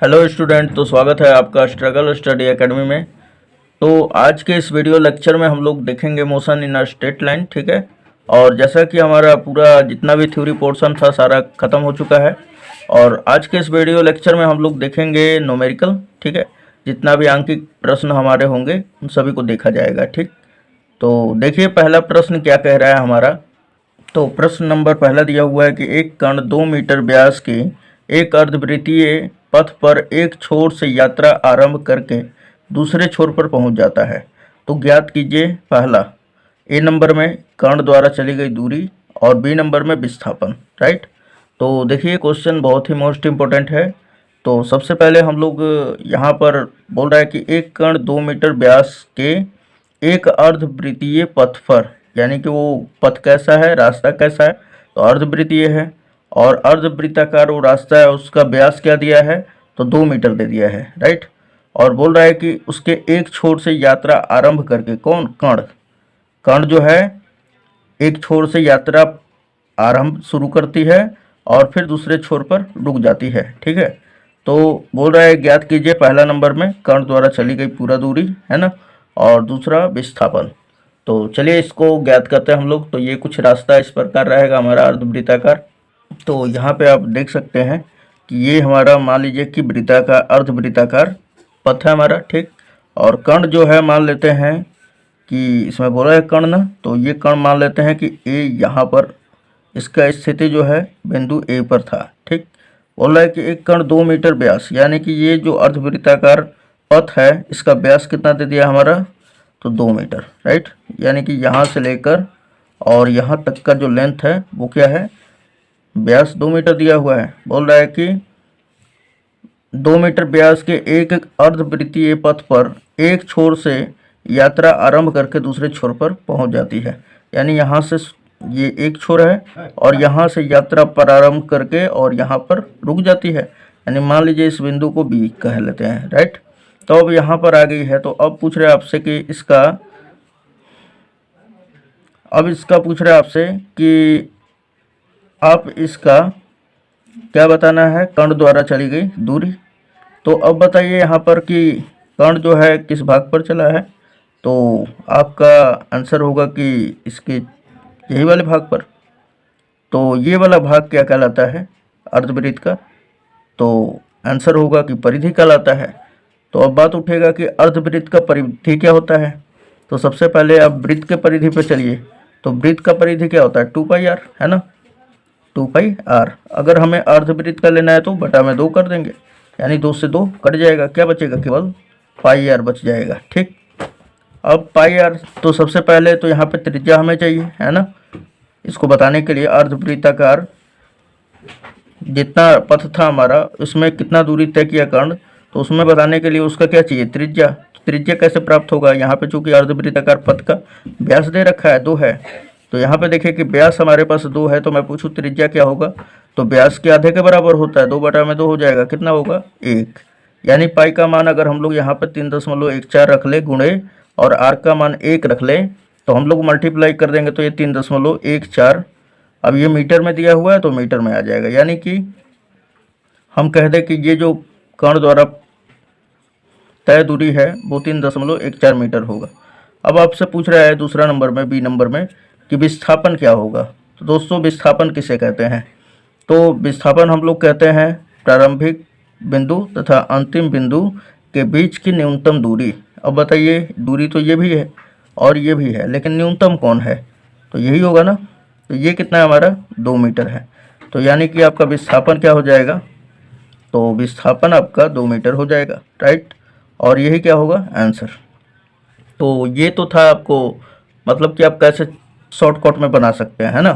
Hello student, तो स्वागत है आपका स्ट्रगल स्टडी एकेडमी में। तो आज के इस वीडियो लेक्चर में हम लोग देखेंगे motion in a straight line, ठीक है। और जैसा कि हमारा पूरा जितना भी थ्योरी पोर्शन था सारा ख़त्म हो चुका है, और आज के इस वीडियो लेक्चर में हम लोग देखेंगे न्यूमेरिकल, ठीक है। जितना भी आंकिक प्रश्न हमारे होंगे उन सभी को देखा जाएगा, ठीक। तो देखिए पहला प्रश्न क्या कह रहा है हमारा। तो प्रश्न नंबर पहला दिया हुआ है कि एक कण 2 मीटर व्यास के एक अर्धवृत्तीय पथ पर एक छोर से यात्रा आरंभ करके दूसरे छोर पर पहुंच जाता है। तो ज्ञात कीजिए पहला, ए नंबर में कण द्वारा चली गई दूरी और बी नंबर में विस्थापन, राइट। तो देखिए क्वेश्चन बहुत ही मोस्ट इम्पोर्टेंट है। तो सबसे पहले हम लोग यहाँ पर बोल रहा है कि एक कण 2 मीटर व्यास के एक अर्धवृत्तीय पथ पर, यानी कि वो पथ कैसा है, रास्ता कैसा है, तो अर्धवृत्तीय है। और अर्धवृत्ताकार वो रास्ता है, उसका व्यास क्या दिया है, तो 2 मीटर दे दिया है, राइट। और बोल रहा है कि उसके एक छोर से यात्रा आरंभ करके, कौन, कण, कण जो है एक छोर से यात्रा आरंभ शुरू करती है और फिर दूसरे छोर पर रुक जाती है, ठीक है। तो बोल रहा है ज्ञात कीजिए पहला नंबर में कण द्वारा चली गई पूरा दूरी, है ना, और दूसरा विस्थापन। तो चलिए इसको ज्ञात करते हैं हम लोग। तो ये कुछ रास्ता इस प्रकार रहेगा हमारा अर्धवृत्ताकार। तो यहाँ पे आप देख सकते हैं कि ये हमारा मान लीजिए कि वृत्ताकार, अर्धवृत्ताकार पथ है हमारा, ठीक। और कण जो है मान लेते हैं कि इसमें बोला है कण ना, तो ये कण मान लेते हैं कि ए यहाँ पर इसका स्थिति जो है बिंदु ए पर था, ठीक। बोल रहा है कि एक कण 2 मीटर व्यास, यानी कि ये जो अर्धवृत्ताकार पथ है इसका व्यास कितना दे दिया हमारा, तो 2 मीटर, राइट। यानी कि यहाँ से लेकर और यहाँ तक का जो लेंथ है वो क्या है, व्यास 2 मीटर दिया हुआ है। बोल रहा है कि 2 मीटर व्यास के एक अर्धवृत्तीय पथ पर एक छोर से यात्रा आरंभ करके दूसरे छोर पर पहुंच जाती है। यानी यहाँ से ये एक छोर है और यहाँ से यात्रा प्रारंभ करके और यहाँ पर रुक जाती है। यानी मान लीजिए इस बिंदु को बी कह लेते हैं, राइट। तो अब यहाँ पर आ गई है, तो अब पूछ रहे हैं आपसे कि इसका, अब इसका पूछ रहे हैं आपसे कि आप इसका क्या बताना है, कण द्वारा चली गई दूरी। तो अब बताइए यहाँ पर कि कण जो है किस भाग पर चला है। तो आपका आंसर होगा कि इसके यही वाले भाग पर। तो ये वाला भाग क्या कहलाता है, अर्धवृत्त का। तो आंसर होगा कि परिधि कहलाता है। तो अब बात उठेगा कि अर्धवृत्त का परिधि क्या होता है। तो सबसे पहले आप वृत्त के परिधि पर चलिए। तो वृत्त का परिधि क्या होता है, 2πr, है ना, 2πr। अगर हमें अर्धवृत्त का लेना है तो बटा में 2 कर देंगे, यानी 2 से 2 कट जाएगा, क्या बचेगा, केवल πr बच जाएगा, ठीक। अब πr, तो सबसे पहले तो यहाँ पे त्रिज्या हमें चाहिए, है ना। इसको बताने के लिए अर्धवृत्ताकार जितना पथ था हमारा उसमें कितना दूरी तय किया कर्ण, तो उसमें बताने के लिए उसका क्या चाहिए, त्रिज्या। त्रिज्या कैसे प्राप्त होगा, यहाँ पे चूंकि अर्धवृत्ताकार पथ का व्यास दे रखा है 2 है, तो यहाँ पे देखिए कि व्यास हमारे पास 2 है, तो मैं पूछूँ त्रिज्या क्या होगा, तो व्यास के आधे के बराबर होता है, 2 बटा में 2 हो जाएगा, कितना होगा, 1। यानी पाई का मान अगर हम लोग यहाँ पर 3.14 रख ले गुणे और आर का मान 1 रख ले, तो हम लोग मल्टीप्लाई कर देंगे तो ये 3.14। अब ये मीटर में दिया हुआ है तो मीटर में आ जाएगा। यानी कि हम कह दें कि ये जो कण द्वारा तय दूरी है वो 3.14 मीटर होगा। अब आपसे पूछ रहा है दूसरा नंबर में, बी नंबर में, कि विस्थापन क्या होगा। तो दोस्तों विस्थापन किसे कहते हैं, तो विस्थापन हम लोग कहते हैं प्रारंभिक बिंदु तथा अंतिम बिंदु के बीच की न्यूनतम दूरी। अब बताइए दूरी तो ये भी है और ये भी है, लेकिन न्यूनतम कौन है, तो यही होगा ना। तो ये कितना है हमारा, 2 मीटर है। तो यानी कि आपका विस्थापन क्या हो जाएगा, तो विस्थापन आपका 2 मीटर हो जाएगा, राइट। और यही क्या होगा आंसर। तो ये तो था आपको, मतलब कि आप कैसे शॉर्टकट में बना सकते हैं, है ना।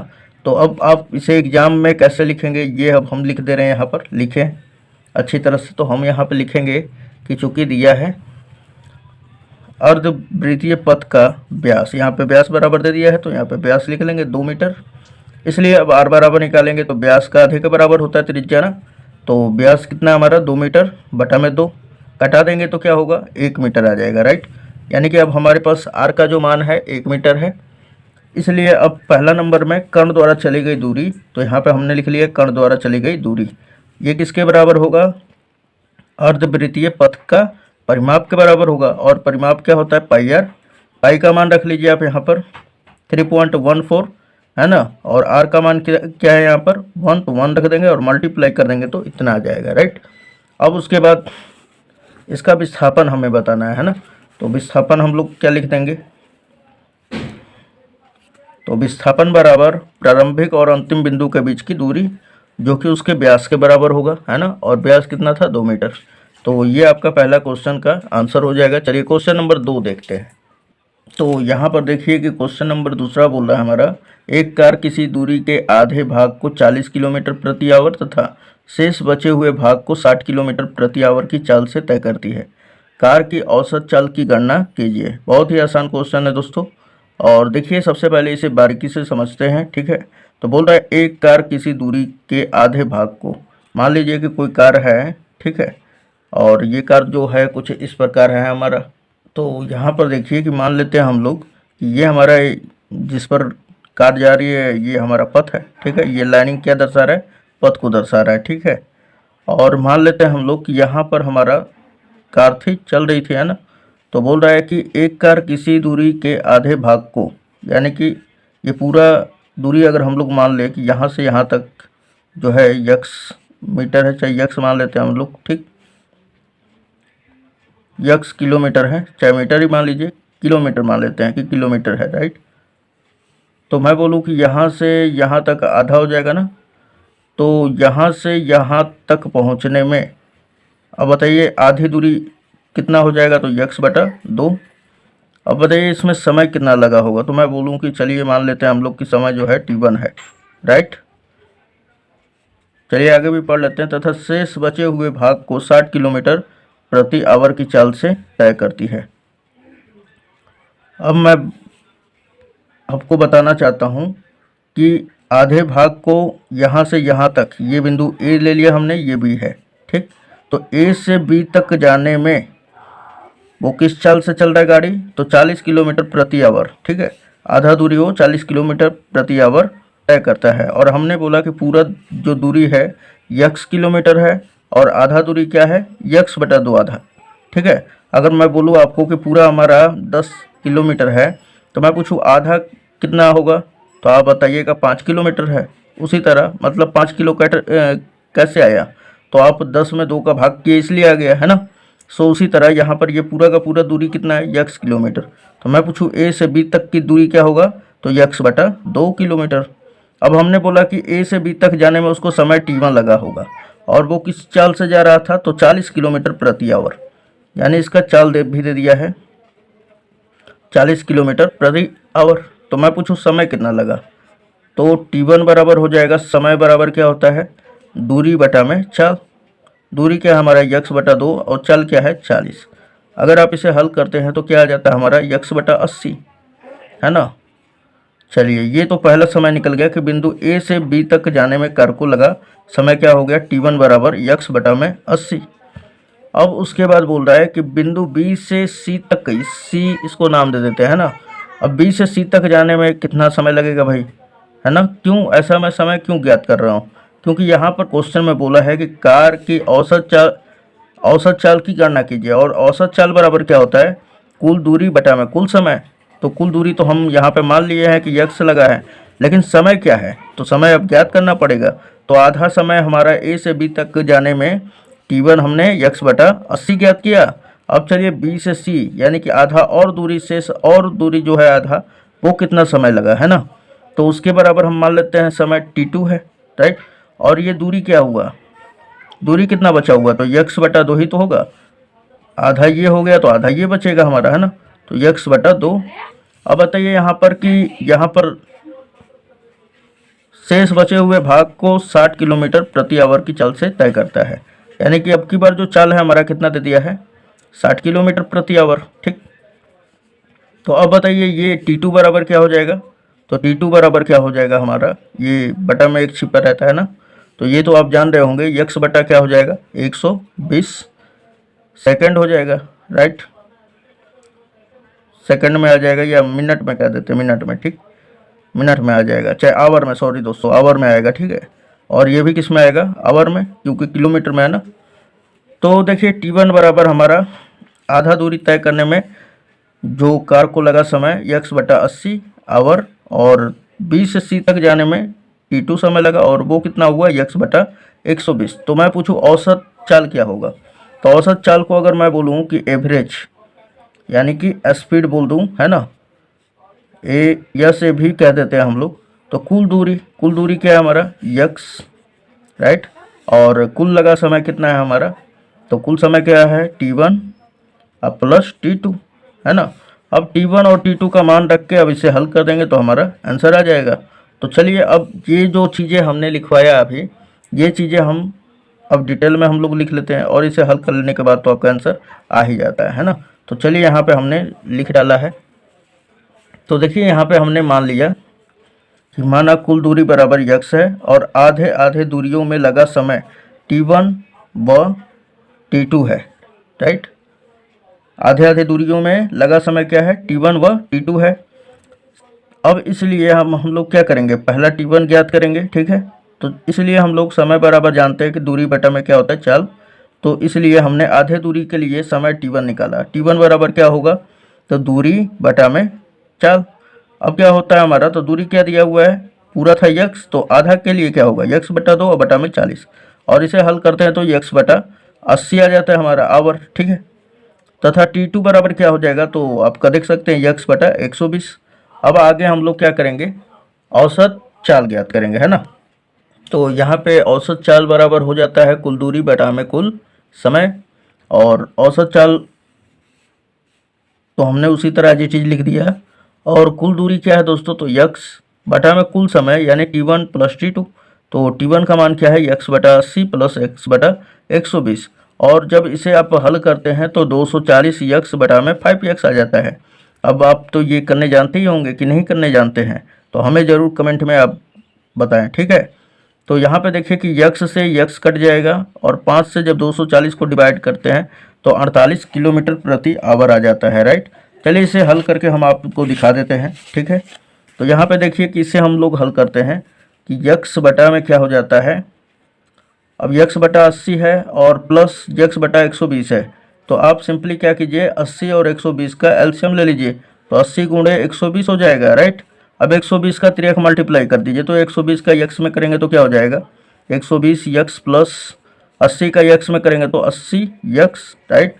तो अब आप इसे एग्जाम में कैसे लिखेंगे, ये अब हम लिख दे रहे हैं, यहाँ पर लिखें अच्छी तरह से। तो हम यहाँ पर लिखेंगे कि चूंकि दिया है अर्धवृत्तीय पथ का व्यास, यहाँ पे व्यास बराबर दे दिया है तो यहाँ पे व्यास लिख लेंगे 2 मीटर। इसलिए अब आर बराबर निकालेंगे तो व्यास का आधे के बराबर होता है त्रिज्या ना। तो व्यास कितना हमारा, 2 मीटर बटा में 2, कटा देंगे तो क्या होगा, 1 मीटर आ जाएगा, राइट। यानी कि अब हमारे पास आर का जो मान है 1 मीटर है। इसलिए अब पहला नंबर में कर्ण द्वारा चली गई दूरी, तो यहाँ पे हमने लिख लिया कर्ण द्वारा चली गई दूरी, ये किसके बराबर होगा, अर्धवृत्तीय पथ का परिमाप के बराबर होगा। और परिमाप क्या होता है? पाई आर। पाई का मान रख लीजिए आप यहाँ पर 3.14 है ना, और आर का मान क्या है यहाँ पर 1, तो 1 रख देंगे और मल्टीप्लाई कर देंगे तो इतना आ जाएगा, राइट। अब उसके बाद इसका विस्थापन हमें बताना है ना, तो विस्थापन हम लोग क्या लिख देंगे? तो विस्थापन बराबर प्रारंभिक और अंतिम बिंदु के बीच की दूरी जो कि उसके व्यास के बराबर होगा, है ना, और व्यास कितना था? 2 मीटर। तो ये आपका पहला क्वेश्चन का आंसर हो जाएगा। चलिए क्वेश्चन नंबर 2 देखते हैं। तो यहाँ पर देखिए कि क्वेश्चन नंबर दूसरा बोल रहा है हमारा, एक कार किसी दूरी के आधे भाग को 40 किलोमीटर प्रति आवर तथा शेष बचे हुए भाग को 60 किलोमीटर प्रति आवर की चाल से तय करती है। कार की औसत चाल की गणना कीजिए। बहुत ही आसान क्वेश्चन है दोस्तों, और देखिए सबसे पहले इसे बारीकी से समझते हैं, ठीक है। तो बोल रहा है एक कार किसी दूरी के आधे भाग को, मान लीजिए कि कोई कार है, ठीक है, और ये कार जो है कुछ इस प्रकार है हमारा। तो यहाँ पर देखिए कि मान लेते हैं हम लोग कि ये हमारा जिस पर कार जा रही है ये हमारा पथ है, ठीक है। ये लाइनिंग क्या दर्शा रहा है? पथ को दर्शा रहा है, ठीक है। और मान लेते हैं हम लोग कि यहाँ पर हमारा कार थी, चल रही थी, है ना। तो बोल रहा है कि एक कार किसी दूरी के आधे भाग को, यानी कि ये पूरा दूरी अगर हम लोग मान लें कि यहाँ से यहाँ तक जो है यक्स मीटर है, चाहे यक्स मान लेते हैं हम लोग, ठीक, यक्स किलोमीटर है, चाहे मीटर ही मान लीजिए, किलोमीटर मान लेते हैं कि किलोमीटर है, राइट। तो मैं बोलूँ कि यहाँ से यहाँ तक आधा हो जाएगा ना, तो यहाँ से यहाँ तक पहुँचने में अब बताइए आधी दूरी कितना हो जाएगा? तो यक्स बटा 2। अब बताइए इसमें समय कितना लगा होगा? तो मैं बोलूँ कि चलिए मान लेते हैं हम लोग कि समय जो है t1 है, राइट। चलिए आगे भी पढ़ लेते हैं। तथा शेष बचे हुए भाग को 60 किलोमीटर प्रति आवर की चाल से तय करती है। अब मैं आपको बताना चाहता हूँ कि आधे भाग को यहाँ से यहाँ तक, ये बिंदु ए ले लिया हमने, ये बी है, ठीक। तो ए से बी तक जाने में वो किस चाल से चल रहा है गाड़ी? तो 40 किलोमीटर प्रति आवर, ठीक है। आधा दूरी वो 40 किलोमीटर प्रति आवर तय करता है। और हमने बोला कि पूरा जो दूरी है यक्स किलोमीटर है और आधा दूरी क्या है? यक्स बटा 2 आधा, ठीक है। अगर मैं बोलूँ आपको कि पूरा हमारा 10 किलोमीटर है तो मैं पूछूँ आधा कितना होगा? तो आप बताइएगा 5 किलोमीटर है। उसी तरह मतलब 5 किलो कैसे आया? तो आप 10 में 2 का भाग किए इसलिए आ गया, है ना। सो उसी तरह यहाँ पर ये पूरा का पूरा दूरी कितना है? X kilometre. तो मैं पूछूँ ए से बी तक की दूरी क्या होगा? तो यक्स बटा 2 किलोमीटर। अब हमने बोला कि ए से बी तक जाने में उसको समय t1 लगा होगा और वो किस चाल से जा रहा था? तो 40 किलोमीटर प्रति आवर, यानी इसका चाल भी दे दिया है 40 किलोमीटर प्रति आवर। तो मैं पूछूँ समय कितना लगा? तो t1 बराबर हो जाएगा, समय बराबर क्या होता है? दूरी बटा में चाल। दूरी क्या है हमारा? यक्स बटा 2 और चाल क्या है? 40। अगर आप इसे हल करते हैं तो क्या आ जाता है हमारा? यक्स बटा 80, है ना। चलिए ये तो पहला समय निकल गया कि बिंदु ए से बी तक जाने में कार को लगा समय क्या हो गया? t1 बराबर यक्स बटा में 80। अब उसके बाद बोल रहा है कि बिंदु बी से सी तक, सी इसको नाम दे देते हैं ना। अब बी से सी तक जाने में कितना समय लगेगा भाई, है ना। क्यों ऐसा मैं समय क्यों ज्ञात कर रहा हूँ? क्योंकि यहाँ पर क्वेश्चन में बोला है कि कार की औसत चाल की गणना कीजिए। और औसत चाल बराबर क्या होता है? कुल दूरी बटा में कुल समय। तो कुल दूरी तो हम यहाँ पे मान लिए हैं कि यक्स लगा है, लेकिन समय क्या है? तो समय अब ज्ञात करना पड़ेगा। तो आधा समय हमारा ए से बी तक जाने में t1 हमने यक्स बटा 80 ज्ञात किया। अब चलिए बी से सी यानी कि आधा और दूरी शेष और दूरी जो है आधा, वो कितना समय लगा, है ना। तो उसके बराबर हम मान लेते हैं समय t2 है, राइट। और ये दूरी क्या हुआ? दूरी कितना बचा हुआ? तो यक्स बटा 2 ही तो होगा। आधा ये हो गया तो आधा ये बचेगा हमारा, है ना। तो यक्स बटा 2। अब बताइए यहाँ पर कि यहाँ पर शेष बचे हुए भाग को 60 किलोमीटर प्रति आवर की चाल से तय करता है, यानी कि अब की बार जो चाल है हमारा कितना दे दिया है? 60 किलोमीटर प्रति आवर, ठीक। तो अब बताइए ये t2 बराबर क्या हो जाएगा? तो t2 बराबर क्या हो जाएगा हमारा? ये बटा में एक छिपा रहता है ना, तो ये तो आप जान रहे होंगे, यक्स बटा क्या हो जाएगा? 120 सेकंड हो जाएगा, राइट। सेकंड में आ जाएगा या मिनट में कह देते हैं, मिनट में, ठीक, मिनट में आ जाएगा, चाहे आवर में, सॉरी दोस्तों, आवर में आएगा, ठीक है। और ये भी किस में आएगा? आवर में, क्योंकि किलोमीटर में है ना। तो देखिए T1 बराबर हमारा आधा दूरी तय करने में जो कार को लगा समय x/80 आवर, और B से C तक जाने में T2 समय लगा, और वो कितना हुआ x/120। तो मैं पूछूं औसत चाल क्या होगा। तो औसत चाल को अगर मैं बोलूं कि एवरेज यानी कि स्पीड बोल दूं, है ना, ए या से भी कह देते हैं हम लोग। तो कुल दूरी क्या है हमारा x, राइट, और कुल लगा समय कितना है हमारा, तो कुल समय क्या है T1 अब प्लस T2, है ना। अब T1 और T2 का मान रख के अब इसे हल कर देंगे तो हमारा आंसर आ जाएगा। तो चलिए अब ये जो चीज़ें हमने लिखवाया अभी, ये चीज़ें हम अब डिटेल में हम लोग लिख लेते हैं, और इसे हल कर लेने के बाद तो आपका आंसर आ ही जाता है ना। तो चलिए यहाँ पे हमने लिख डाला है। तो देखिए यहाँ पे हमने मान लिया कि माना कुल दूरी बराबर x है, और आधे आधे दूरियों में लगा समय T1 व T2 है, राइट। आधे आधे दूरियों में लगा समय क्या है T1 व T2 है। अब इसलिए हम लोग क्या करेंगे, पहला T1 ज्ञात करेंगे, ठीक है। तो इसलिए हम लोग समय बराबर जानते हैं कि दूरी बटा में क्या होता है चाल। तो इसलिए हमने आधे दूरी के लिए समय T1 निकाला। T1 बराबर क्या होगा, तो दूरी बटा में चाल। अब क्या होता है हमारा, तो दूरी क्या दिया हुआ है, पूरा था x, तो आधा के लिए क्या होगा x/2 और बटा में 40, और इसे हल करते हैं तो x/80 आ जाता है हमारा आवर, ठीक है। तथा T2 बराबर क्या हो जाएगा, तो आपका देख सकते हैं x/120। अब आगे हम लोग क्या करेंगे, औसत चाल ज्ञात करेंगे, है ना। तो यहाँ पे औसत चाल बराबर हो जाता है कुल दूरी बटा में कुल समय, और औसत चाल तो हमने उसी तरह ये चीज़ लिख दिया। और कुल दूरी क्या है दोस्तों, तो x बटा में कुल समय यानी T1 प्लस T2। तो T1 का मान क्या है x/80 प्लस x/120, और जब इसे आप हल करते हैं तो 240 x बटा में 5x आ जाता है। अब आप तो ये करने जानते ही होंगे कि नहीं करने जानते हैं, तो हमें ज़रूर कमेंट में आप बताएं, ठीक है। तो यहाँ पे देखिए कि x से x कट जाएगा, और 5 से जब 240 को डिवाइड करते हैं तो 48 किलोमीटर प्रति आवर आ जाता है, राइट। चलिए इसे हल करके हम आपको दिखा देते हैं, ठीक है। तो यहाँ पे देखिए कि इसे हम लोग हल करते हैं कि x बटा में क्या हो जाता है, अब x/80 है और प्लस x/120 है। तो आप सिंपली क्या कीजिए, 80 और 120 का एलसीएम ले लीजिए, तो 80 गुणे 120 हो जाएगा, राइट। अब 120 का 3x मल्टीप्लाई कर दीजिए, तो 120 का x में करेंगे तो क्या हो जाएगा 120 x प्लस 80 का x में करेंगे तो 80 x, राइट।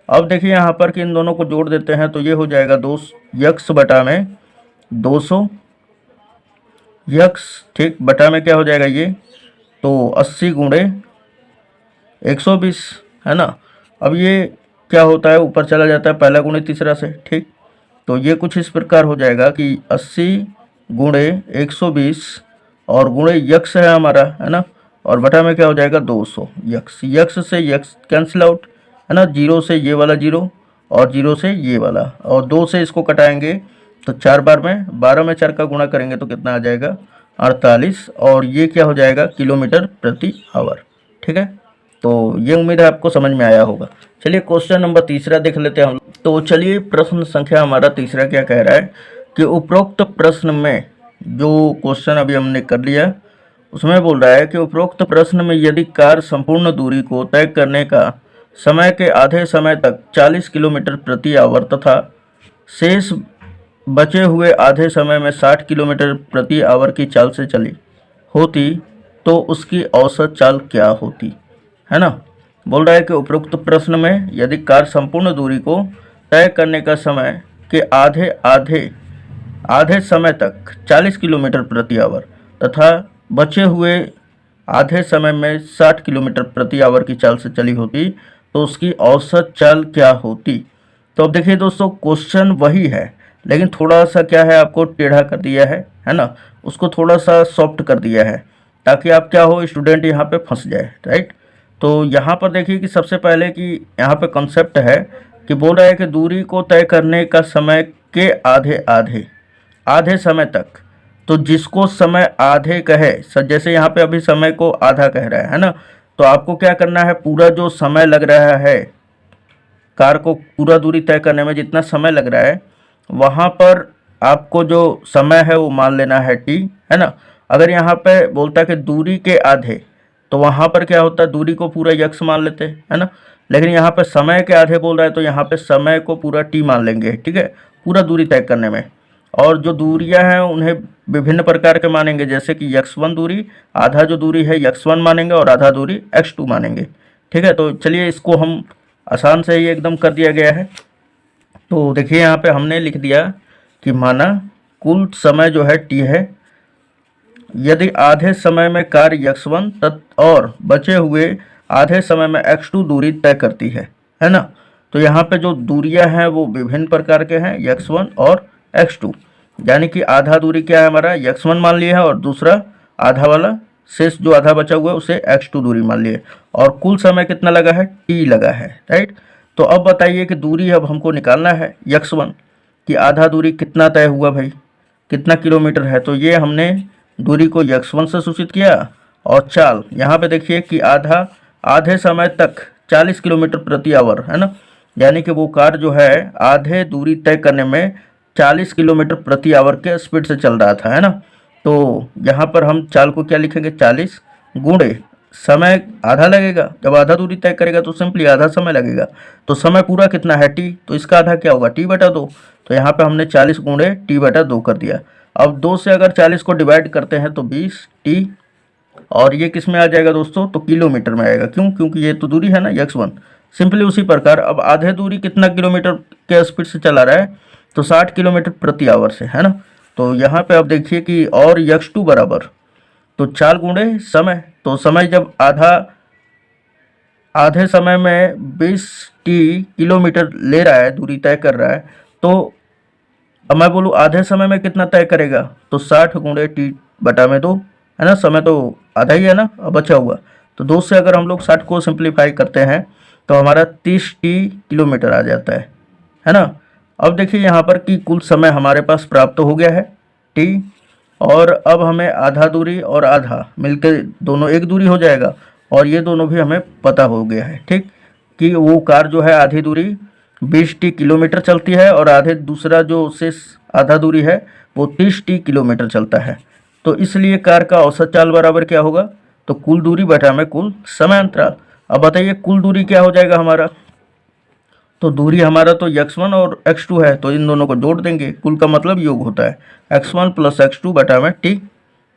अब देखिए यहाँ पर कि इन दोनों को जोड़ देते हैं तो ये हो जाएगा 2 x बटा में 200 x, ठीक, बटा में क्या हो जाएगा ये, तो 80 गुणे 120, है ना। अब ये क्या होता है, ऊपर चला जाता है पहला गुणे तीसरा से, ठीक। तो ये कुछ इस प्रकार हो जाएगा कि 80 गुणे 120 और गुणे यक्स है हमारा, है ना, और बटा में क्या हो जाएगा 200 यक्स। यक्स से यक्स कैंसिल आउट, है ना, 0 से ये वाला 0 और 0 से ये वाला, और 2 से इसको कटाएंगे तो 4 बार में 12 में 4 का गुणा करेंगे तो कितना आ जाएगा 48, और ये क्या हो जाएगा किलोमीटर प्रति आवर, ठीक है। तो ये उम्मीद है आपको समझ में आया होगा। चलिए क्वेश्चन नंबर तीसरा देख लेते हैं हम। तो चलिए प्रश्न संख्या हमारा तीसरा क्या कह रहा है कि उपरोक्त प्रश्न में, जो क्वेश्चन अभी हमने कर लिया उसमें बोल रहा है कि उपरोक्त प्रश्न में यदि कार संपूर्ण दूरी को तय करने का समय के आधे समय तक 40 किलोमीटर प्रति आवर तथा शेष बचे हुए आधे समय में 60 किलोमीटर प्रति आवर की चाल से चली होती तो उसकी औसत चाल क्या होती, है ना। बोल रहा है कि उपरोक्त प्रश्न में यदि कार संपूर्ण दूरी को तय करने का समय के आधे समय तक 40 किलोमीटर प्रति आवर तथा बचे हुए आधे समय में 60 किलोमीटर प्रति आवर की चाल से चली होती तो उसकी औसत चाल क्या होती। तो अब देखिए दोस्तों क्वेश्चन वही है, लेकिन थोड़ा सा क्या है आपको टेढ़ा कर दिया है ना, उसको थोड़ा सा सॉफ्ट कर दिया है ताकि आप क्या हो स्टूडेंट यहाँ पे फंस जाए, राइट। तो यहाँ पर देखिए कि सबसे पहले कि यहाँ पे कॉन्सेप्ट है कि बोल रहा है कि दूरी को तय करने का समय के आधे समय तक, तो जिसको समय आधे कहे जैसे यहाँ पे अभी समय को आधा कह रहा है ना, तो आपको क्या करना है, पूरा जो समय लग रहा है कार को पूरा दूरी तय करने में जितना समय लग रहा है वहाँ पर आपको जो समय है वो मान लेना है t, है ना। अगर यहाँ पे बोलता है कि दूरी के आधे, तो वहाँ पर क्या होता है दूरी को पूरा यक्स मान लेते हैं, है ना। लेकिन यहाँ पे समय के आधे बोल रहा है तो यहाँ पे समय को पूरा टी मान लेंगे, ठीक है, पूरा दूरी तय करने में। और जो दूरियां हैं उन्हें विभिन्न प्रकार के मानेंगे, जैसे कि x1 दूरी, आधा जो दूरी है x1 मानेंगे और आधा दूरी x2 मानेंगे, ठीक है। तो चलिए इसको हम आसान से ही एकदम कर दिया गया है। तो देखिए यहाँ पे हमने लिख दिया कि माना कुल समय जो है t है, यदि आधे समय में कार्य x1 और बचे हुए आधे समय में x2 दूरी तय करती है ना। तो यहाँ पे जो दूरियां हैं वो विभिन्न प्रकार के हैं, x1 और x2, यानी कि आधा दूरी क्या है हमारा x1 मान लिया है और दूसरा आधा वाला शेष जो आधा बचा हुआ है उसे x2 दूरी मान लिए, और कुल समय कितना लगा है t लगा है, राइट। तो अब बताइए कि दूरी अब हमको निकालना है x1 कि आधा दूरी कितना तय हुआ भाई, कितना किलोमीटर है। तो ये हमने दूरी को x1 से सूचित किया, और चाल यहाँ पे देखिए कि आधे समय तक 40 किलोमीटर प्रति आवर है ना, यानी कि वो कार जो है आधे दूरी तय करने में 40 किलोमीटर प्रति आवर के स्पीड से चल रहा था, है ना। तो यहाँ पर हम चाल को क्या लिखेंगे, 40 गुणे समय आधा लगेगा, जब आधा दूरी तय करेगा तो सिंपली आधा समय लगेगा। तो समय पूरा कितना है t, तो इसका आधा क्या होगा t/2। तो यहाँ पे हमने 40 गुणे t/2 कर दिया। अब 2 से अगर 40 को डिवाइड करते हैं तो 20 t, और ये किस में आ जाएगा दोस्तों, तो किलोमीटर में आएगा। क्यों, क्योंकि ये तो दूरी है ना x1। सिंपली उसी प्रकार अब आधे दूरी कितना किलोमीटर के स्पीड से चला रहा है, तो 60 किलोमीटर प्रति आवर से, है ना। तो यहाँ पे अब देखिए कि और x2 बराबर, तो 4 गुणे समय, तो समय जब आधे समय में 20 किलोमीटर ले रहा है, दूरी तय कर रहा है, तो अब मैं बोलूँ आधे समय में कितना तय करेगा, तो 60 गुणे t/2, है ना। समय तो आधा ही है ना अब बचा हुआ, तो 2 से अगर हम लोग 60 को सिंप्लीफाई करते हैं तो हमारा 30 किलोमीटर आ जाता है ना। अब देखिए यहाँ पर कि कुल समय हमारे पास प्राप्त हो गया है t, और अब हमें आधा दूरी और आधा मिलकर दोनों एक दूरी हो जाएगा, और ये दोनों भी हमें पता हो गया है, ठीक, कि वो कार जो है आधी दूरी 20 किलोमीटर चलती है और आधे दूसरा जो शेष आधा दूरी है वो 30 किलोमीटर चलता है। तो इसलिए कार का औसत चाल बराबर क्या होगा, तो कुल दूरी बटा में कुल समय अंतराल। अब बताइए कुल दूरी क्या हो जाएगा हमारा, तो दूरी हमारा तो x1 और x2 है, तो इन दोनों को जोड़ देंगे, कुल का मतलब योग होता है x1 + x2 बटा में t।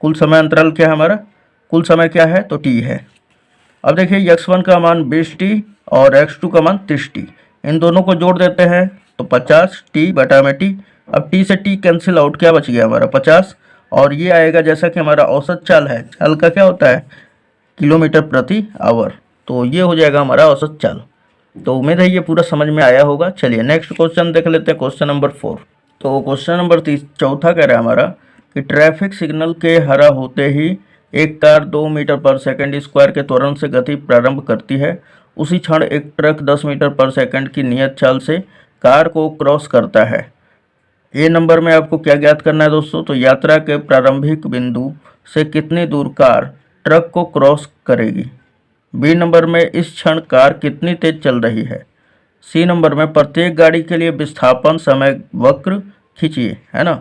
कुल समय अंतराल क्या है हमारा, कुल समय क्या है, तो t है। अब देखिए x1 का मान 20t और x2 का मान 30t, इन दोनों को जोड़ देते हैं तो 50t बटा में t। अब t से t कैंसिल आउट, क्या बच गया हमारा 50, और ये आएगा जैसा कि हमारा औसत चाल है, चाल का क्या होता है किलोमीटर प्रति आवर, तो ये हो जाएगा हमारा औसत चाल। तो उम्मीद है ये पूरा समझ में आया होगा। चलिए नेक्स्ट क्वेश्चन देख लेते हैं, क्वेश्चन नंबर 4। तो क्वेश्चन नंबर 4 कह रहा है हमारा कि ट्रैफिक सिग्नल के हरा होते ही एक कार 2 मीटर पर सेकंड स्क्वायर के त्वरण से गति प्रारंभ करती है। उसी क्षण एक ट्रक 10 मीटर पर सेकंड की नियत चाल से कार को क्रॉस करता है। ए नंबर में आपको क्या ज्ञात करना है दोस्तों, तो यात्रा के प्रारंभिक बिंदु से कितनी दूर कार ट्रक को क्रॉस करेगी। बी नंबर में इस क्षण कार कितनी तेज चल रही है। सी नंबर में प्रत्येक गाड़ी के लिए विस्थापन समय वक्र खींचिए, है ना।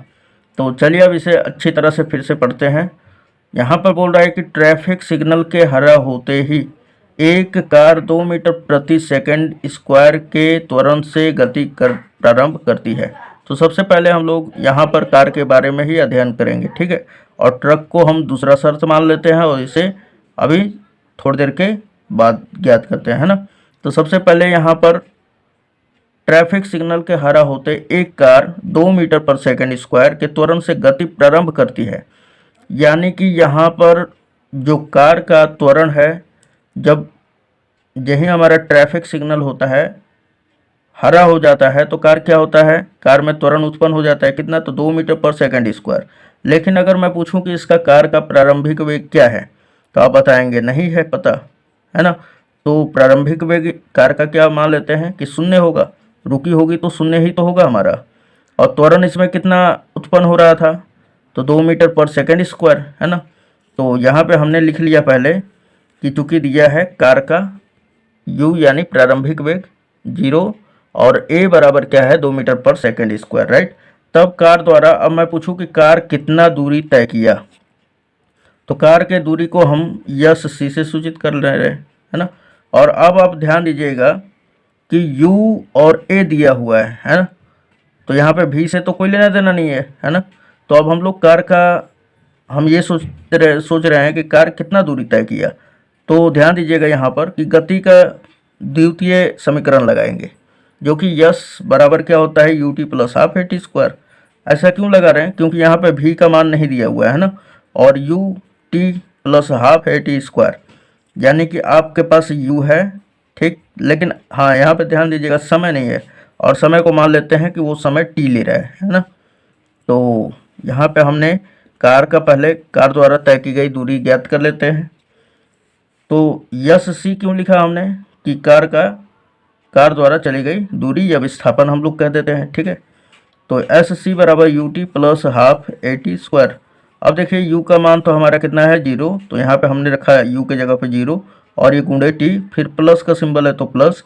तो चलिए अब इसे अच्छी तरह से फिर से पढ़ते हैं। यहाँ पर बोल रहा है कि ट्रैफिक सिग्नल के हरा होते ही एक कार 2 मीटर प्रति सेकंड स्क्वायर के त्वरण से गति प्रारंभ करती है। तो सबसे पहले हम लोग यहाँ पर कार के बारे में ही अध्ययन करेंगे, ठीक है, और ट्रक को हम दूसरा शर्त मान लेते हैं और इसे अभी थोड़ी देर के बाद ज्ञात करते हैं, है ना। तो सबसे पहले यहाँ पर ट्रैफिक सिग्नल के हरा होते एक कार 2 मीटर पर सेकंड स्क्वायर के त्वरण से गति प्रारंभ करती है, यानी कि यहाँ पर जो कार का त्वरण है, जब यही हमारा ट्रैफिक सिग्नल होता है हरा हो जाता है तो कार क्या होता है, कार में त्वरण उत्पन्न हो जाता है कितना, तो 2 मीटर पर सेकंड स्क्वायर। लेकिन अगर मैं पूछूं कि इसका कार का प्रारंभिक वेग क्या है, तो आप बताएंगे नहीं है पता, है ना। तो प्रारंभिक वेग कार का क्या मान लेते हैं कि 0 होगा, रुकी होगी तो 0 ही तो होगा हमारा। और त्वरण इसमें कितना उत्पन्न हो रहा था, तो 2 मीटर पर सेकंड स्क्वायर, है ना। तो यहाँ पे हमने लिख लिया पहले कि चूंकि दिया है कार का u यानी प्रारंभिक वेग 0 और a बराबर क्या है 2 मीटर पर सेकंड स्क्वायर, राइट। तब कार द्वारा, अब मैं पूछूं कि कार कितना दूरी तय किया, तो कार के दूरी को हम यस सी से सूचित कर रहे हैं, है ना। और अब आप ध्यान दीजिएगा कि U और A दिया हुआ है ना। तो यहाँ पे V से तो कोई लेना देना नहीं है ना। तो अब हम लोग कार का हम ये सोच रहे हैं कि कार कितना दूरी तय किया। तो ध्यान दीजिएगा यहाँ पर कि गति का द्वितीय समीकरण लगाएंगे, जो कि यस बराबर क्या होता है U T plus half A T square. ऐसा क्यों लगा रहे हैं, क्योंकि यहाँ पे भी का मान नहीं दिया हुआ है ना, और U T plus half A T square यानी कि आपके पास यू है, ठीक, लेकिन हाँ यहाँ पे ध्यान दीजिएगा समय नहीं है, और समय को मान लेते हैं कि वो समय टी ले रहा है ना। तो यहाँ पे हमने कार का पहले कार द्वारा तय की गई दूरी ज्ञात कर लेते हैं। तो यस सी क्यों लिखा हमने कि कार द्वारा चली गई दूरी या विस्थापन हम लोग कह देते हैं, ठीक है। तो एस सी बराबर U T plus half A T square. अब देखिए यू का मान तो हमारा कितना है 0, तो यहाँ पे हमने रखा है यू के जगह पे 0 और ये गुणे टी, फिर प्लस का सिंबल है तो प्लस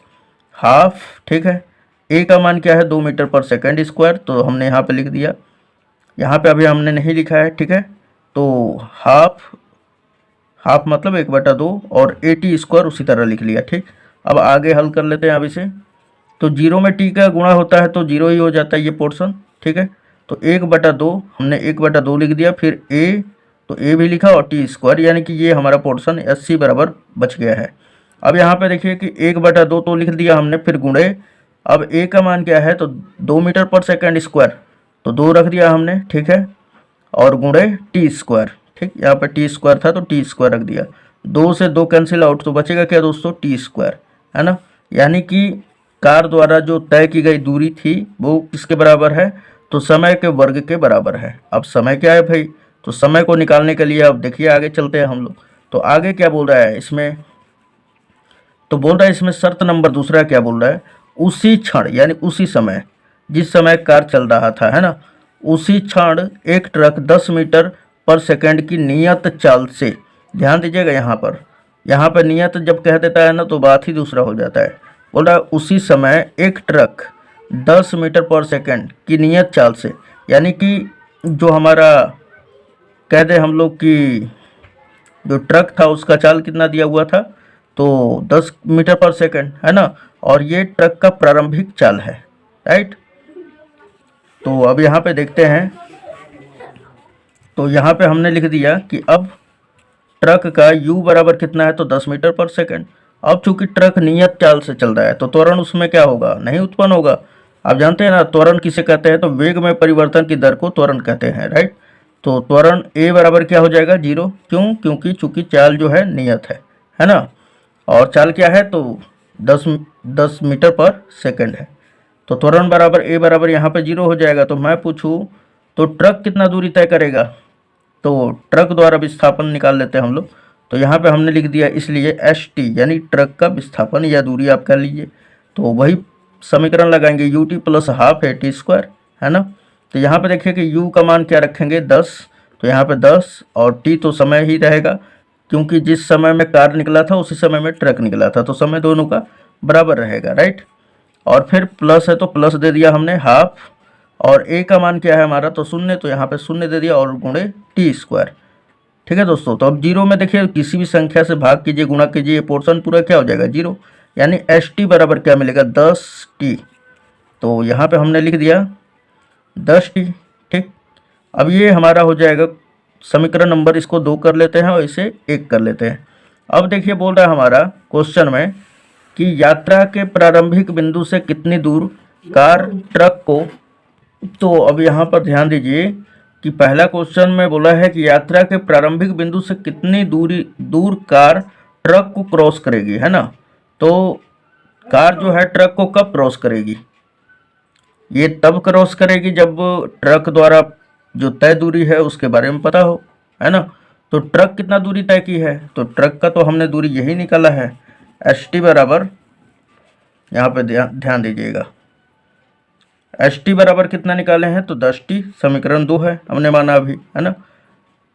हाफ, ठीक है। ए का मान क्या है 2 मीटर पर सेकेंड स्क्वायर, तो हमने यहाँ पे लिख दिया। यहाँ पे अभी हमने नहीं लिखा है, ठीक है। तो हाफ मतलब 1/2 और ए टी स्क्वायर उसी तरह लिख लिया, ठीक। अब आगे हल कर लेते हैं अभी से। तो 0 में टी का गुणा होता है तो 0 ही हो जाता है ये पोर्शन, ठीक है। तो 1/2 हमने 1/2 लिख दिया, फिर ए तो ए भी लिखा और टी स्क्वायर, यानी कि ये हमारा पोर्शन 80 बराबर बच गया है। अब यहाँ पे देखिए कि 1/2 तो लिख दिया हमने, फिर गुणे, अब ए का मान क्या है तो 2 मीटर पर सेकेंड स्क्वायर, तो 2 रख दिया हमने, ठीक है, और गुणे टी स्क्वायर, ठीक, यहाँ पे टी स्क्वायर था तो टी स्क्वायर रख दिया। 2 से 2 कैंसिल आउट, तो बचेगा क्या दोस्तों टी स्क्वायर, है ना। यानी कि कार द्वारा जो तय की गई दूरी थी वो किसके बराबर है, तो समय के वर्ग के बराबर है। अब समय क्या है भाई, तो समय को निकालने के लिए अब देखिए आगे चलते हैं हम लोग। तो आगे क्या बोल रहा है इसमें, तो बोल रहा है इसमें शर्त नंबर दूसरा क्या बोल रहा है, उसी क्षण यानी उसी समय जिस समय कार चल रहा था, है ना, उसी क्षण एक ट्रक 10 मीटर पर सेकंड की नियत चाल से, ध्यान दीजिएगा यहाँ पर नियत जब कह देता है ना तो बात ही दूसरा हो जाता है। बोल रहा है उसी समय एक ट्रक 10 मीटर पर सेकंड की नियत चाल से, यानी कि जो हमारा कह दे हम लोग कि जो ट्रक था उसका चाल कितना दिया हुआ था, तो 10 मीटर पर सेकंड, है ना, और ये ट्रक का प्रारंभिक चाल है, राइट। तो अब यहाँ पे देखते हैं, तो यहाँ पे हमने लिख दिया कि अब ट्रक का u बराबर कितना है तो 10 मीटर पर सेकंड। अब चूंकि ट्रक नियत चाल से चल रहा है तो त्वरण उसमें क्या होगा, नहीं उत्पन्न होगा। आप जानते हैं ना त्वरण किसे कहते हैं, तो वेग में परिवर्तन की दर को त्वरण कहते हैं, राइट। तो त्वरण a बराबर क्या हो जाएगा 0, क्यों, क्योंकि चूंकि चाल जो है नियत है ना, और चाल क्या है तो 10 मीटर पर सेकंड है। तो त्वरण बराबर a बराबर यहाँ पे 0 हो जाएगा। तो मैं पूछूँ तो ट्रक कितना दूरी तय करेगा, तो ट्रक द्वारा विस्थापन निकाल लेते हैं हम लोग। तो यहाँ पे हमने लिख दिया इसलिए एस टी यानी ट्रक का विस्थापन या दूरी आप कह लीजिए। तो वही समीकरण लगाएंगे U T plus half A T square, है ना। तो यहाँ पे देखिए कि u का मान क्या रखेंगे 10, तो यहाँ पे 10 और t तो समय ही रहेगा, क्योंकि जिस समय में कार निकला था उसी समय में ट्रक निकला था, तो समय दोनों का बराबर रहेगा, राइट। और फिर प्लस है तो प्लस दे दिया हमने हाफ, और a का मान क्या है हमारा तो 0, तो यहाँ पे 0 दे दिया और गुणे टी स्क्वायर, ठीक है दोस्तों। तो अब 0 में देखिए किसी भी संख्या से भाग कीजिए, गुणा कीजिए, ये पोर्शन पूरा क्या हो जाएगा 0, यानी एस टी बराबर क्या मिलेगा 10t। तो यहाँ पे हमने लिख दिया 10t, ठीक। अब ये हमारा हो जाएगा समीकरण नंबर, इसको 2 कर लेते हैं और इसे 1 कर लेते हैं। अब देखिए बोल रहा है हमारा क्वेश्चन में कि यात्रा के प्रारंभिक बिंदु से कितनी दूर कार ट्रक को, तो अब यहाँ पर ध्यान दीजिए कि पहला क्वेश्चन में बोला है कि यात्रा के प्रारंभिक बिंदु से कितनी दूर कार ट्रक को क्रॉस करेगी, है ना। तो कार जो है ट्रक को कब क्रॉस करेगी, ये तब क्रॉस करेगी जब ट्रक द्वारा जो तय दूरी है उसके बारे में पता हो, है ना। तो ट्रक कितना दूरी तय की है, तो ट्रक का तो हमने दूरी यही निकाला है, एस टी बराबर, यहाँ पे ध्यान दीजिएगा, एस टी बराबर कितना निकाले हैं तो 10t, समीकरण 2 है हमने माना अभी, है ना।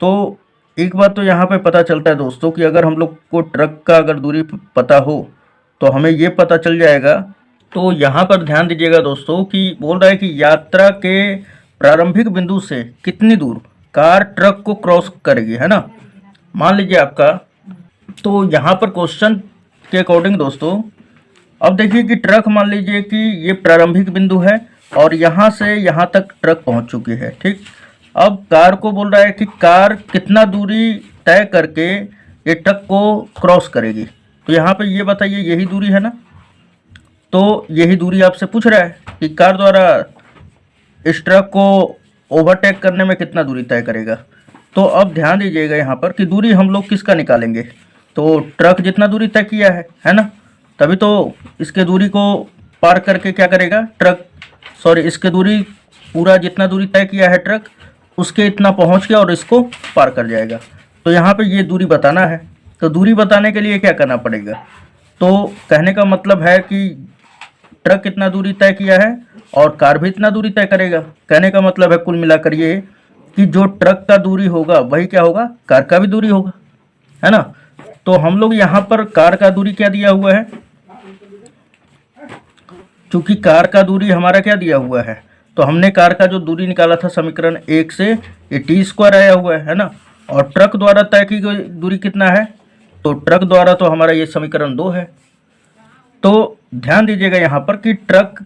तो एक बात तो यहाँ पे पता चलता है दोस्तों कि अगर हम लोग को ट्रक का अगर दूरी पता हो तो हमें ये पता चल जाएगा। तो यहाँ पर ध्यान दीजिएगा दोस्तों कि बोल रहा है कि यात्रा के प्रारंभिक बिंदु से कितनी दूर कार ट्रक को क्रॉस करेगी, है ना। मान लीजिए आपका, तो यहाँ पर क्वेश्चन के अकॉर्डिंग दोस्तों, अब देखिए कि ट्रक मान लीजिए कि ये प्रारंभिक बिंदु है और यहाँ से यहाँ तक ट्रक पहुँच चुकी है, ठीक। अब कार को बोल रहा है कि कार कितना दूरी तय करके ये ट्रक को क्रॉस करेगी। तो यहाँ पे ये बताइए, यही दूरी है ना, तो यही दूरी आपसे पूछ रहा है कि कार द्वारा इस ट्रक को ओवरटेक करने में कितना दूरी तय करेगा। तो अब ध्यान दीजिएगा यहाँ पर कि दूरी हम लोग किसका निकालेंगे, तो ट्रक जितना दूरी तय किया है ना, तभी तो इसके दूरी को पार करके क्या करेगा ट्रक, सॉरी इसके दूरी पूरा जितना दूरी तय किया है ट्रक उसके इतना पहुँच के और इसको पार कर जाएगा। तो यहाँ पे ये दूरी बताना है। तो दूरी बताने के लिए क्या करना पड़ेगा, तो कहने का मतलब है कि ट्रक कितना दूरी तय किया है और कार भी इतना दूरी तय करेगा। कहने का मतलब है कुल मिलाकर ये कि जो ट्रक का दूरी होगा वही क्या होगा, कार का भी दूरी होगा, है ना। तो हम लोग यहाँ पर कार का दूरी क्या दिया हुआ है, चूंकि कार का दूरी हमारा क्या दिया हुआ है, तो हमने कार का जो दूरी निकाला था समीकरण 1 से, ये टी स्क्वायर आया हुआ है ना। और ट्रक द्वारा तय की गई दूरी कितना है, तो ट्रक द्वारा तो हमारा ये समीकरण 2 है। तो ध्यान दीजिएगा यहाँ पर कि ट्रक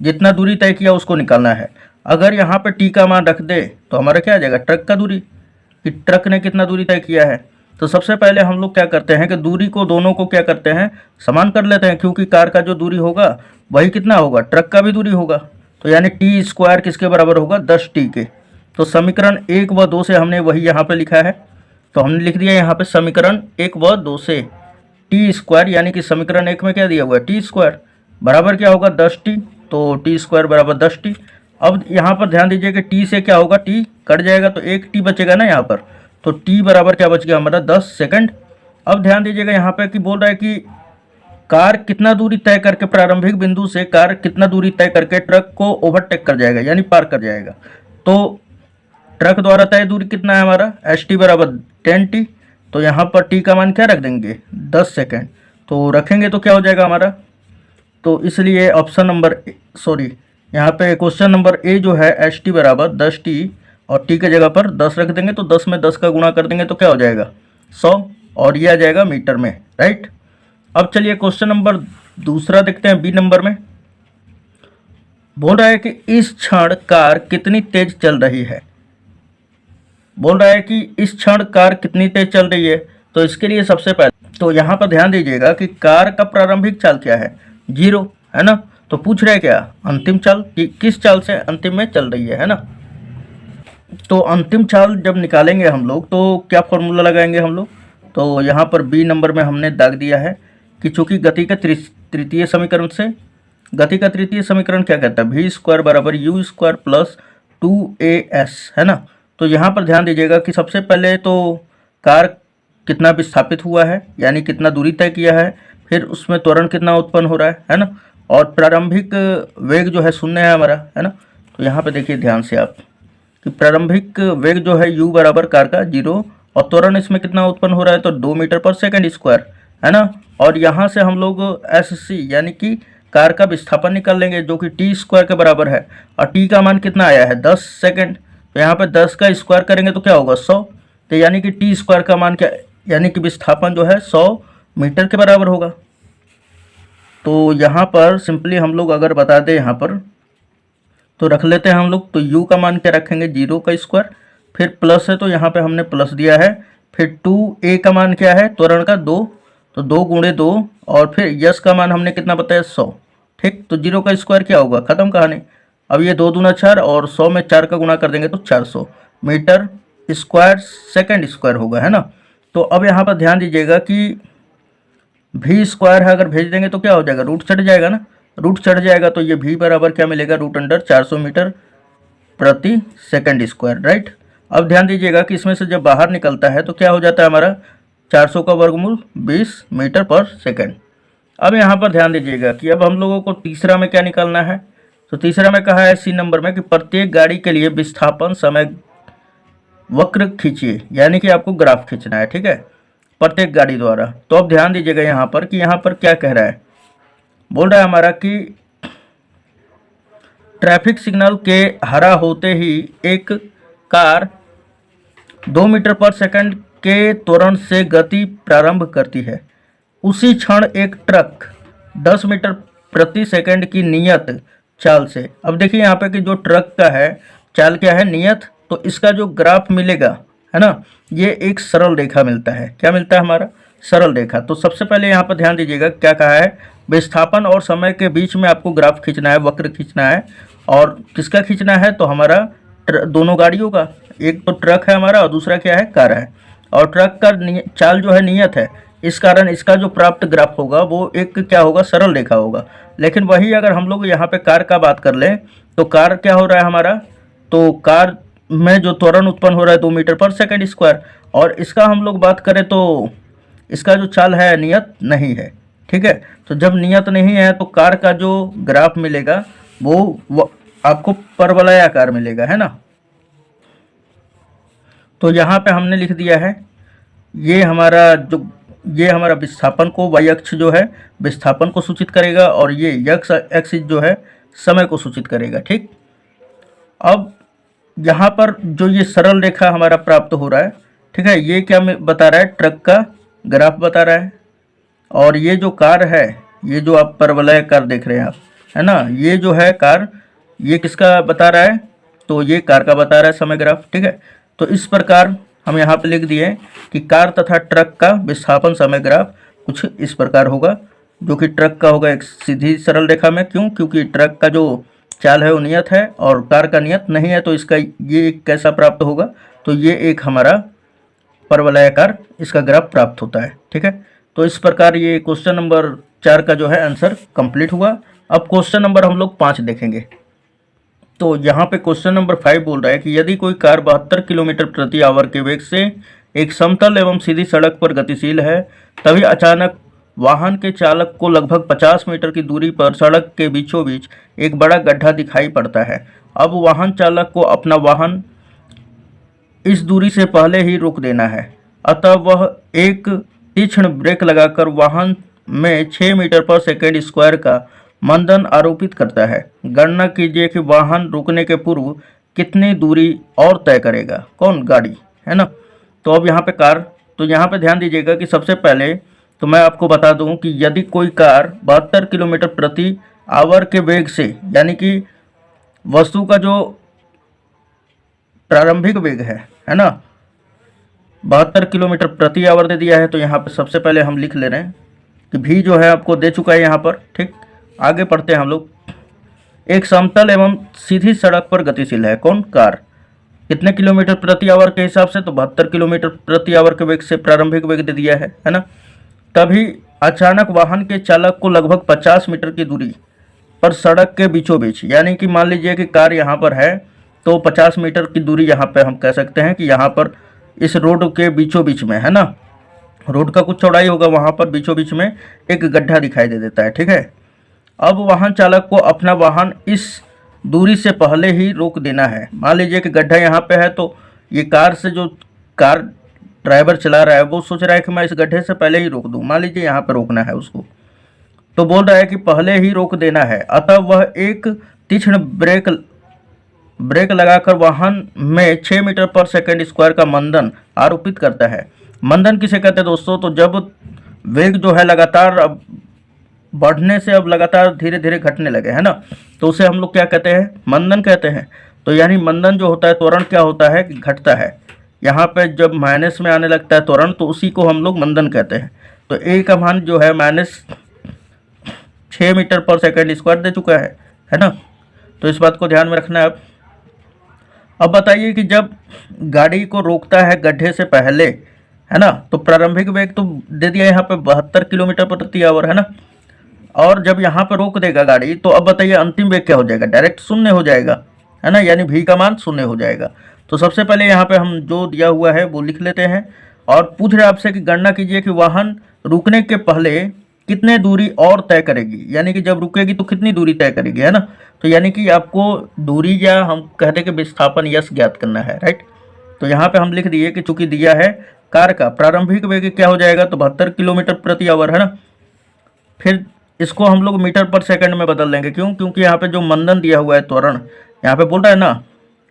जितना दूरी तय किया उसको निकालना है। अगर यहाँ पे टी का मान रख दे तो हमारा क्या आ जाएगा, ट्रक का दूरी, कि ट्रक ने कितना दूरी तय किया है। तो सबसे पहले हम लोग क्या करते हैं कि दूरी को दोनों को क्या करते हैं, समान कर लेते हैं, क्योंकि कार का जो दूरी होगा वही कितना होगा, ट्रक का भी दूरी होगा। तो यानी टी स्क्वायर किसके बराबर होगा, 10t के। तो समीकरण 1 व 2 से हमने वही यहाँ पे लिखा है, तो हमने लिख दिया यहाँ पे समीकरण 1 व 2 से टी स्क्वायर, यानी कि समीकरण 1 में क्या दिया हुआ है, टी स्क्वायर बराबर क्या होगा 10t, तो टी स्क्वायर बराबर 10t। अब यहाँ पर ध्यान दीजिए कि टी से क्या होगा, टी कट जाएगा तो एक टी बचेगा ना यहाँ पर, तो टी बराबर क्या बच गया हमारा 10 सेकंड। अब ध्यान दीजिएगा यहाँ पे कि बोल रहा है कि कार कितना दूरी तय करके, प्रारंभिक बिंदु से कार कितना दूरी तय करके ट्रक को ओवरटेक कर जाएगा, यानी पार कर जाएगा। तो ट्रक द्वारा तय दूरी कितना है हमारा, एच टी बराबर 10t। तो यहाँ पर टी का मान क्या रख देंगे, 10 सेकेंड। तो रखेंगे तो क्या हो जाएगा हमारा, तो इसलिए ऑप्शन नंबर सॉरी यहाँ पे क्वेश्चन नंबर ए जो है एच टी बराबर 10t और टी के जगह पर 10 रख देंगे, तो 10 में 10 का गुणा कर देंगे तो क्या हो जाएगा 100, और ये आ जाएगा मीटर में, राइट। अब चलिए क्वेश्चन नंबर दूसरा देखते हैं, बी नंबर में बोल रहा है कि इस क्षण कार कितनी तेज चल रही है। बोल रहा है कि इस क्षण कार कितनी तेज चल रही है। तो इसके लिए सबसे पहले तो यहाँ पर ध्यान दीजिएगा कि कार का प्रारंभिक चाल क्या है, 0 है ना। तो पूछ रहे क्या, अंतिम चाल, कि किस चाल से अंतिम में चल रही है ना। तो अंतिम चाल जब निकालेंगे हम लोग तो क्या फॉर्मूला लगाएंगे हम लोग, तो यहाँ पर बी नंबर में हमने दाग दिया है कि चूंकि गति का तृतीय समीकरण से, गति का तृतीय समीकरण क्या कहता है, वी स्क्वायर बराबर यू स्क्वायर प्लस 2as है ना। तो यहाँ पर ध्यान दीजिएगा कि सबसे पहले तो कार कितना विस्थापित हुआ है, यानी कितना दूरी तय किया है, फिर उसमें त्वरण कितना उत्पन्न हो रहा है ना, और प्रारंभिक वेग जो है 0 है हमारा, है ना। तो यहाँ पे देखिए ध्यान से आप कि प्रारंभिक वेग जो है u बराबर कार का 0 और त्वरण इसमें कितना उत्पन्न हो रहा है, तो 2 मीटर पर सेकंड स्क्वायर है ना। और यहाँ से हम लोग SC यानी कि कार का विस्थापन निकाल लेंगे जो कि टी स्क्वायर के बराबर है, और टी का मान कितना आया है 10 सेकंड। तो यहाँ पे 10 का स्क्वायर करेंगे तो क्या होगा 100, तो यानी कि टी स्क्वायर का मान क्या, यानी कि विस्थापन जो है 100 मीटर के बराबर होगा। तो यहाँ पर सिंपली हम लोग अगर बता दें यहाँ पर तो रख लेते हैं हम लोग, तो u का मान क्या रखेंगे 0 का स्क्वायर, फिर प्लस है तो यहाँ पे हमने प्लस दिया है, फिर 2a का मान क्या है त्वरण का 2, तो 2 गुणे 2, और फिर यस का मान हमने कितना बताया 100, ठीक। तो 0 का स्क्वायर क्या होगा, खत्म कहानी। अब ये 2 दूना 4 और 100 में 4 का गुणा कर देंगे तो 400 मीटर स्क्वायर सेकंड स्क्वायर होगा, है ना। तो अब यहाँ पर ध्यान दीजिएगा कि भी स्क्वायर है, अगर भेज देंगे तो क्या हो जाएगा, रूट चढ़ जाएगा ना, रूट चढ़ जाएगा तो ये भी बराबर क्या मिलेगा, रूट अंडर 400 मीटर प्रति सेकंड स्क्वायर, राइट। अब ध्यान दीजिएगा कि इसमें से जब बाहर निकलता है तो क्या हो जाता है हमारा 400 का वर्गमूल 20 मीटर पर सेकंड। अब यहाँ पर ध्यान दीजिएगा कि अब हम लोगों को तीसरा में क्या निकालना है, तो तीसरा में कहा है सी नंबर में कि प्रत्येक गाड़ी के लिए विस्थापन समय वक्र खींचिए, यानी कि आपको ग्राफ खींचना है, ठीक है, प्रत्येक गाड़ी द्वारा। तो अब ध्यान दीजिएगा यहाँ पर कि यहाँ पर क्या कह रहा है, बोल रहा है हमारा कि ट्रैफिक सिग्नल के हरा होते ही एक कार 2 मीटर पर सेकंड के त्वरण से गति प्रारंभ करती है। उसी क्षण एक ट्रक 10 मीटर प्रति सेकंड की नियत चाल से, अब देखिए यहाँ पे कि जो ट्रक का है चाल क्या है, नियत, तो इसका जो ग्राफ मिलेगा है ना, ये एक सरल रेखा मिलता है। क्या मिलता है हमारा, सरल रेखा। तो सबसे पहले यहाँ पर ध्यान दीजिएगा क्या कहा है, विस्थापन और समय के बीच में आपको ग्राफ खींचना है, वक्र खींचना है। और किसका खींचना है, तो हमारा दोनों गाड़ियों का, एक तो ट्रक है हमारा और दूसरा क्या है, कार है। और ट्रक का चाल जो है नियत है, इस कारण इसका जो प्राप्त ग्राफ होगा वो एक क्या होगा, सरल रेखा होगा। लेकिन वही अगर हम लोग यहाँ पे कार का बात कर लें तो कार क्या हो रहा है हमारा, तो कार में जो त्वरण उत्पन्न हो रहा है 2 मीटर पर सेकंड स्क्वायर, और इसका हम लोग बात करें तो इसका जो चाल है नियत नहीं है। ठीक है, तो जब नियत नहीं है तो कार का जो ग्राफ मिलेगा वो आपको परवलयाकार मिलेगा, है ना। तो यहाँ पे हमने लिख दिया है ये हमारा विस्थापन को, वाई अक्ष जो है विस्थापन को सूचित करेगा, और ये एक्स एक्सिस जो है समय को सूचित करेगा। ठीक, अब यहाँ पर जो ये सरल रेखा हमारा प्राप्त हो रहा है, ठीक है, ये क्या बता रहा है, ट्रक का ग्राफ बता रहा है। और ये जो कार है, ये जो आप परवलय कार देख रहे हैं आप, है ना, ये जो है कार, ये किसका बता रहा है, तो ये कार का बता रहा है समय ग्राफ। ठीक है, तो इस प्रकार हम यहाँ पे लिख दिए कि कार तथा ट्रक का विस्थापन समय ग्राफ कुछ इस प्रकार होगा, जो कि ट्रक का होगा एक सीधी सरल रेखा में। क्यों, क्योंकि ट्रक का जो चाल है वो नियत है और कार का नियत नहीं है, तो इसका ये कैसा प्राप्त होगा, तो ये एक हमारा परवलयाकार इसका ग्राफ प्राप्त होता है। ठीक है, तो इस प्रकार ये क्वेश्चन नंबर 4 का जो है आंसर कंप्लीट हुआ। अब क्वेश्चन नंबर हम लोग 5 देखेंगे। तो यहाँ पे क्वेश्चन नंबर 5 बोल रहा है कि यदि कोई कार 72 किलोमीटर प्रति आवर के वेग से एक समतल एवं सीधी सड़क पर गतिशील है, तभी अचानक वाहन के चालक को लगभग 50 मीटर की दूरी पर सड़क के बीचों बीच एक बड़ा गड्ढा दिखाई पड़ता है। अब वाहन चालक को अपना वाहन इस दूरी से पहले ही रोक देना है, अतः वह एक तीक्ष्ण ब्रेक लगाकर वाहन में 6 मीटर पर सेकेंड स्क्वायर का मंदन आरोपित करता है। गणना कीजिए कि वाहन रुकने के पूर्व कितनी दूरी और तय करेगा, कौन, गाड़ी, है ना। तो अब यहाँ पे कार, तो यहाँ पे ध्यान दीजिएगा कि सबसे पहले तो मैं आपको बता दूं कि यदि कोई कार 72 किलोमीटर प्रति आवर के वेग से, यानी कि वस्तु का जो प्रारंभिक वेग है ना, 72 किलोमीटर प्रति आवर दे दिया है। तो यहाँ पे सबसे पहले हम लिख ले रहे हैं कि भी जो है आपको दे चुका है यहाँ पर। ठीक, आगे पढ़ते हैं हम लोग। एक समतल एवं सीधी सड़क पर गतिशील है, कौन, कार, कितने किलोमीटर प्रति आवर के हिसाब से, तो 72 किलोमीटर प्रति आवर के वेग से प्रारंभिक वेग दे दिया है ना। तभी अचानक वाहन के चालक को लगभग 50 मीटर की दूरी पर सड़क के बीचों बीच, यानी कि मान लीजिए कि कार यहाँ पर है तो 50 मीटर की दूरी यहाँ पे हम कह सकते हैं कि यहाँ पर इस रोड के बीचों बीच में, है ना, रोड का कुछ चौड़ाई होगा, वहाँ पर बीचों बीच में एक गड्ढा दिखाई दे देता है। ठीक है, अब वाहन चालक को अपना वाहन इस दूरी से पहले ही रोक देना है। मान लीजिए कि गड्ढा यहाँ पे है, तो ये कार से जो कार ड्राइवर चला रहा है वो सोच रहा है कि मैं इस गड्ढे से पहले ही रोक दूँ, मान लीजिए यहाँ पर रोकना है उसको, तो बोल रहा है कि पहले ही रोक देना है, अतः वह एक तीक्ष्ण ब्रेक लगाकर वाहन में 6 मीटर पर सेकंड स्क्वायर का मंदन आरोपित करता है। मंदन किसे कहते हैं दोस्तों, तो जब वेग जो है लगातार अब बढ़ने से अब लगातार धीरे धीरे घटने लगे, है ना, तो उसे हम लोग क्या कहते हैं, मंदन कहते हैं। तो यानी मंदन जो होता है, त्वरण क्या होता है कि घटता है, यहाँ पे जब माइनस में आने लगता है त्वरण, तो उसी को हम लोग मंदन कहते हैं। तो ए का मान जो है -6 मीटर पर सेकंड स्क्वायर दे चुका है ना, तो इस बात को ध्यान में रखना है। अब बताइए कि जब गाड़ी को रोकता है गड्ढे से पहले, है ना, तो प्रारंभिक वेग तो दे दिया यहाँ पे 72 किलोमीटर प्रति आवर, है ना, और जब यहाँ पे रोक देगा गाड़ी, तो अब बताइए अंतिम वेग क्या हो जाएगा, डायरेक्ट शून्य हो जाएगा, है ना, यानी v का मान शून्य हो जाएगा। तो सबसे पहले यहाँ पे हम जो दिया हुआ है वो लिख लेते हैं, और पूछ रहे आपसे कि गणना कीजिए कि वाहन रुकने के पहले कितने दूरी और तय करेगी, यानी कि जब रुकेगी तो कितनी दूरी तय करेगी, है ना। तो यानी कि आपको दूरी या हम कहते कि विस्थापन यश ज्ञात करना है, राइट। तो यहाँ पे हम लिख दिए कि चूंकि दिया है कार का प्रारंभिक वेग क्या हो जाएगा, तो 72 किलोमीटर प्रति आवर, है ना। फिर इसको हम लोग मीटर पर सेकंड में बदल देंगे, क्यों, क्योंकि यहाँ पे जो मंदन दिया हुआ है त्वरण, यहाँ पे बोल रहा है ना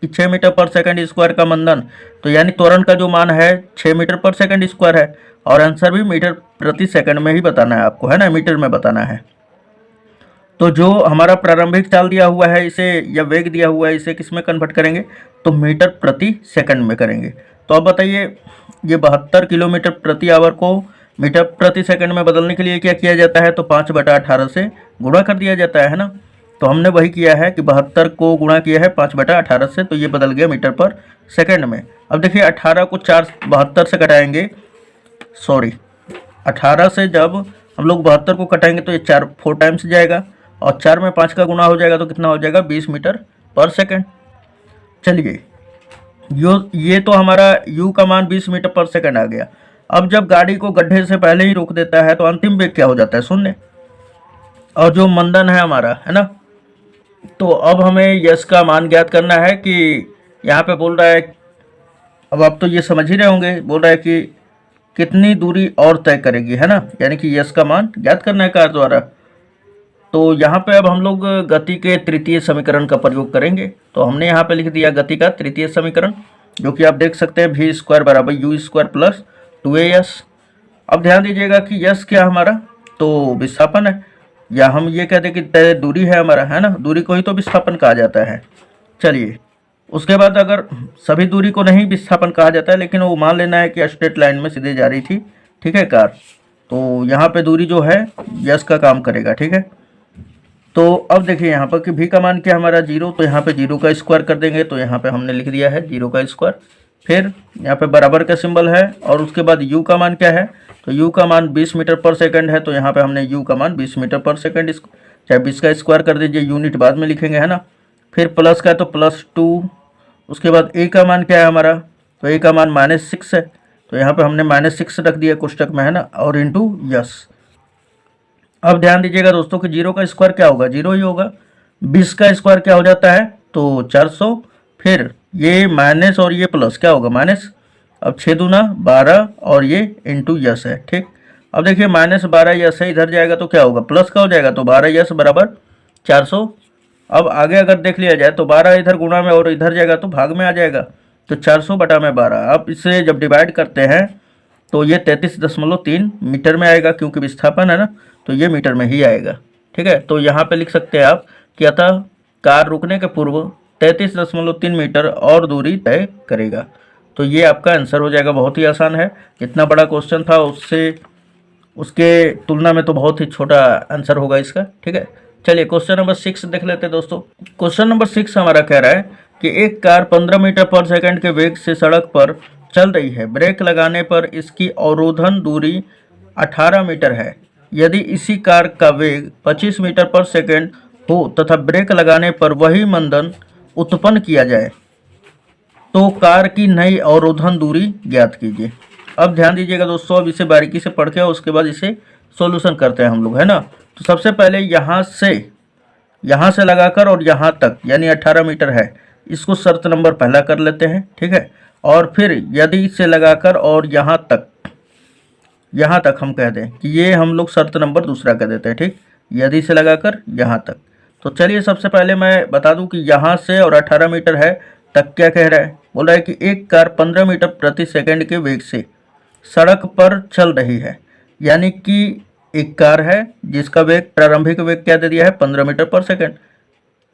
कि 6 मीटर पर सेकंड स्क्वायर का मंदन, तो यानी त्वरण का जो मान है 6 मीटर पर सेकंड स्क्वायर है, और आंसर भी मीटर प्रति सेकंड में ही बताना है आपको, है ना, मीटर में बताना है। तो जो हमारा प्रारंभिक चाल दिया हुआ है इसे, या वेग दिया हुआ है इसे किस में कन्वर्ट करेंगे, तो मीटर प्रति सेकंड में करेंगे। तो अब बताइए, ये 72 किलोमीटर प्रति आवर को मीटर प्रति सेकंड में बदलने के लिए क्या किया जाता है, तो 5/18 से गुणा कर दिया जाता है ना। तो हमने वही किया है कि 72 को गुणा किया है 5/18 से, तो ये बदल गया मीटर पर सेकंड में। अब देखिए 18 को 72 से घटाएंगे, सॉरी 18 से जब हम लोग 72 को कटाएंगे तो ये 4 टाइम्स जाएगा, और 4 में 5 का गुणा हो जाएगा तो कितना हो जाएगा, 20 मीटर पर सेकंड। चलिए ये तो हमारा u का मान 20 मीटर पर सेकंड आ गया। अब जब गाड़ी को गड्ढे से पहले ही रोक देता है तो अंतिम वेग क्या हो जाता है, 0। और जो मंदन है हमारा, है ना, तो अब हमें यश का मान ज्ञात करना है कि यहाँ पे बोल रहा है, अब आप तो ये समझ ही रहे होंगे, बोल रहा है कि कितनी दूरी और तय करेगी, है ना, यानी कि यश का मान ज्ञात करना है कार द्वारा। तो यहाँ पे अब हम लोग गति के तृतीय समीकरण का प्रयोग करेंगे। तो हमने यहाँ पे लिख दिया गति का तृतीय समीकरण, जो कि आप देख सकते हैं v² बराबर u² प्लस 2as। अब ध्यान दीजिएगा कि यश क्या हमारा, तो विस्थापन है, या हम ये कहते हैं कि तय दूरी है हमारा, है ना, दूरी को ही तो विस्थापन कहा जाता है। चलिए उसके बाद अगर सभी दूरी को नहीं विस्थापन कहा जाता है, लेकिन वो मान लेना है कि स्ट्रेट लाइन में सीधे जा रही थी, ठीक है कार, तो यहाँ पे दूरी जो है यश का काम करेगा, ठीक है। तो अब देखिए यहाँ पर कि v का मान क्या हमारा 0, तो यहाँ पे 0 का स्क्वायर कर देंगे, तो यहाँ पे हमने लिख दिया है 0 का स्क्वायर। फिर यहाँ पे बराबर का सिंबल है, और उसके बाद u का मान क्या है, तो u का मान 20 मीटर पर सेकंड है, तो यहाँ पे हमने u का मान 20 मीटर पर सेकंड, चाहे 20 का स्क्वायर कर दीजिए, यूनिट बाद में लिखेंगे, है ना। फिर प्लस का है तो +2। उसके बाद a का मान क्या है हमारा, तो a का मान -6 है, तो यहाँ पे हमने -6 रख दिया कोष्टक में, है ना, और इंटू यस। अब ध्यान दीजिएगा दोस्तों कि 0 का स्क्वायर क्या होगा, 0 ही होगा। 20 का स्क्वायर क्या हो जाता है, तो 400। फिर ये माइनस और ये प्लस क्या होगा, माइनस। अब 6 दूना 12 और ये इंटू यस है, ठीक। अब देखिए -12 यस है, इधर जाएगा तो क्या होगा, प्लस का हो जाएगा, तो 12 यस बराबर 400। अब आगे अगर देख लिया जाए तो 12 इधर गुणा में और इधर जाएगा तो भाग में आ जाएगा, तो 400/12। अब इसे जब डिवाइड करते हैं तो ये 33.3 मीटर में आएगा, क्योंकि विस्थापन है ना, तो ये मीटर में ही आएगा, ठीक है। तो यहाँ पे लिख सकते हैं आप कि अतः कार रुकने के पूर्व 33.3 मीटर और दूरी तय करेगा। तो ये आपका आंसर हो जाएगा। बहुत ही आसान है, जितना बड़ा क्वेश्चन था उसके तुलना में तो बहुत ही छोटा आंसर होगा इसका, ठीक है। चलिए क्वेश्चन नंबर 6 देख लेते हैं दोस्तों। क्वेश्चन नंबर 6 हमारा कह रहा है कि एक कार 15 मीटर पर सेकंड के वेग से सड़क पर चल रही है, ब्रेक लगाने पर इसकी अवरोधन दूरी 18 मीटर है। यदि इसी कार का वेग 25 मीटर पर सेकंड हो तथा ब्रेक लगाने पर वही मंदन उत्पन्न किया जाए तो कार की नई अवरोधन दूरी ज्ञात कीजिए। अब ध्यान दीजिएगा दोस्तों, अब इसे बारीकी से पढ़ के उसके बाद इसे सॉल्यूशन करते हैं हम लोग, है ना। तो सबसे पहले यहाँ से लगाकर और यहाँ तक यानी 18 मीटर है, इसको शर्त नंबर पहला कर लेते हैं, ठीक है। और फिर यदि से लगाकर और यहाँ तक हम कह दें कि ये हम लोग शर्त नंबर दूसरा कह देते हैं, ठीक। यदि से लगाकर यहाँ तक। तो चलिए सबसे पहले मैं बता दूं कि यहाँ से और 18 मीटर है तक क्या कह रहा है, बोल रहा है कि एक कार 15 मीटर प्रति सेकंड के वेग से सड़क पर चल रही है, यानी कि एक कार है जिसका वेग, प्रारंभिक वेग क्या दे दिया है, 15 मीटर पर सेकंड,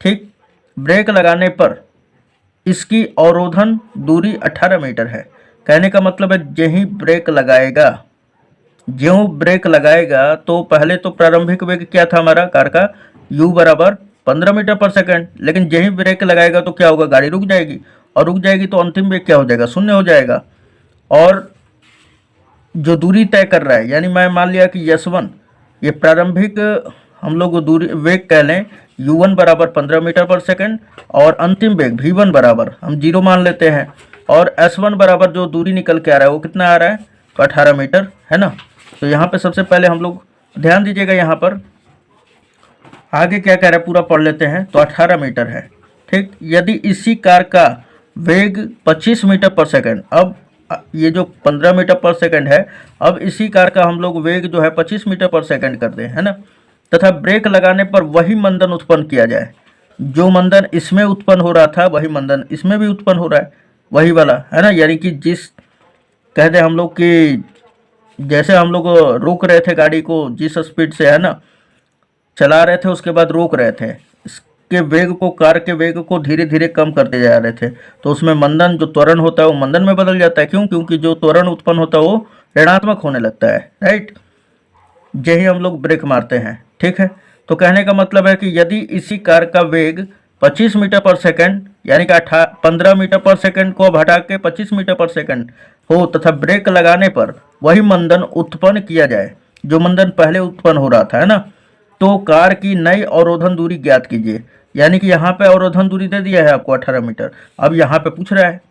ठीक। ब्रेक लगाने पर इसकी अवरोधन दूरी 18 मीटर है। कहने का मतलब है ज्यों ब्रेक लगाएगा तो पहले तो प्रारंभिक वेग क्या था हमारा कार का, u बराबर 15 मीटर पर सेकंड, लेकिन यही ब्रेक लगाएगा तो क्या होगा, गाड़ी रुक जाएगी, और रुक जाएगी तो अंतिम वेग क्या हो जाएगा, 0 हो जाएगा। और जो दूरी तय कर रहा है, यानी मैं मान लिया कि S1 ये प्रारंभिक हम लोग दूरी वेग कह लें u1 बराबर 15 मीटर पर सेकंड, और अंतिम वेग v1 बराबर हम 0 मान लेते हैं, और S1 बराबर जो दूरी निकल के आ रहा है वो कितना आ रहा है, तो 18 मीटर, है ना। तो यहाँ पे सबसे पहले हम लोग ध्यान दीजिएगा, यहाँ पर आगे क्या कह रहा है पूरा पढ़ लेते हैं। तो 18 मीटर है, ठीक। यदि इसी कार का वेग 25 मीटर पर सेकंड, अब ये जो 15 मीटर पर सेकंड है, अब इसी कार का हम लोग वेग जो है 25 मीटर पर सेकंड कर दें, है ना, तथा ब्रेक लगाने पर वही मंदन उत्पन्न किया जाए, जो मंदन इसमें उत्पन्न हो रहा था वही मंदन इसमें भी उत्पन्न हो रहा है, वही वाला, है ना। यानी कि जिस कह दें हम लोग कि जैसे हम लोग रोक रहे थे गाड़ी को जिस स्पीड से, है ना, चला रहे थे, उसके बाद रोक रहे थे, इसके वेग को, कार के वेग को धीरे धीरे कम करते जा रहे थे, तो उसमें मंदन, जो त्वरण होता है वो मंदन में बदल जाता है। क्यों? क्योंकि जो त्वरण उत्पन्न होता है वो ऋणात्मक होने लगता है, राइट। यही हम लोग ब्रेक मारते हैं, ठीक है। तो कहने का मतलब है कि यदि इसी कार का वेग 25 मीटर पर सेकंड यानी कि 15 मीटर पर सेकंड को अब हटा के 25 मीटर पर सेकंड हो तथा ब्रेक लगाने पर वही मंदन उत्पन्न किया जाए जो मंदन पहले उत्पन्न हो रहा था, है ना, तो कार की नई अवरोधन दूरी ज्ञात कीजिए। यानी कि यहाँ पे अवरोधन दूरी दे दिया है आपको 18 मीटर। अब यहाँ पे पूछ रहा है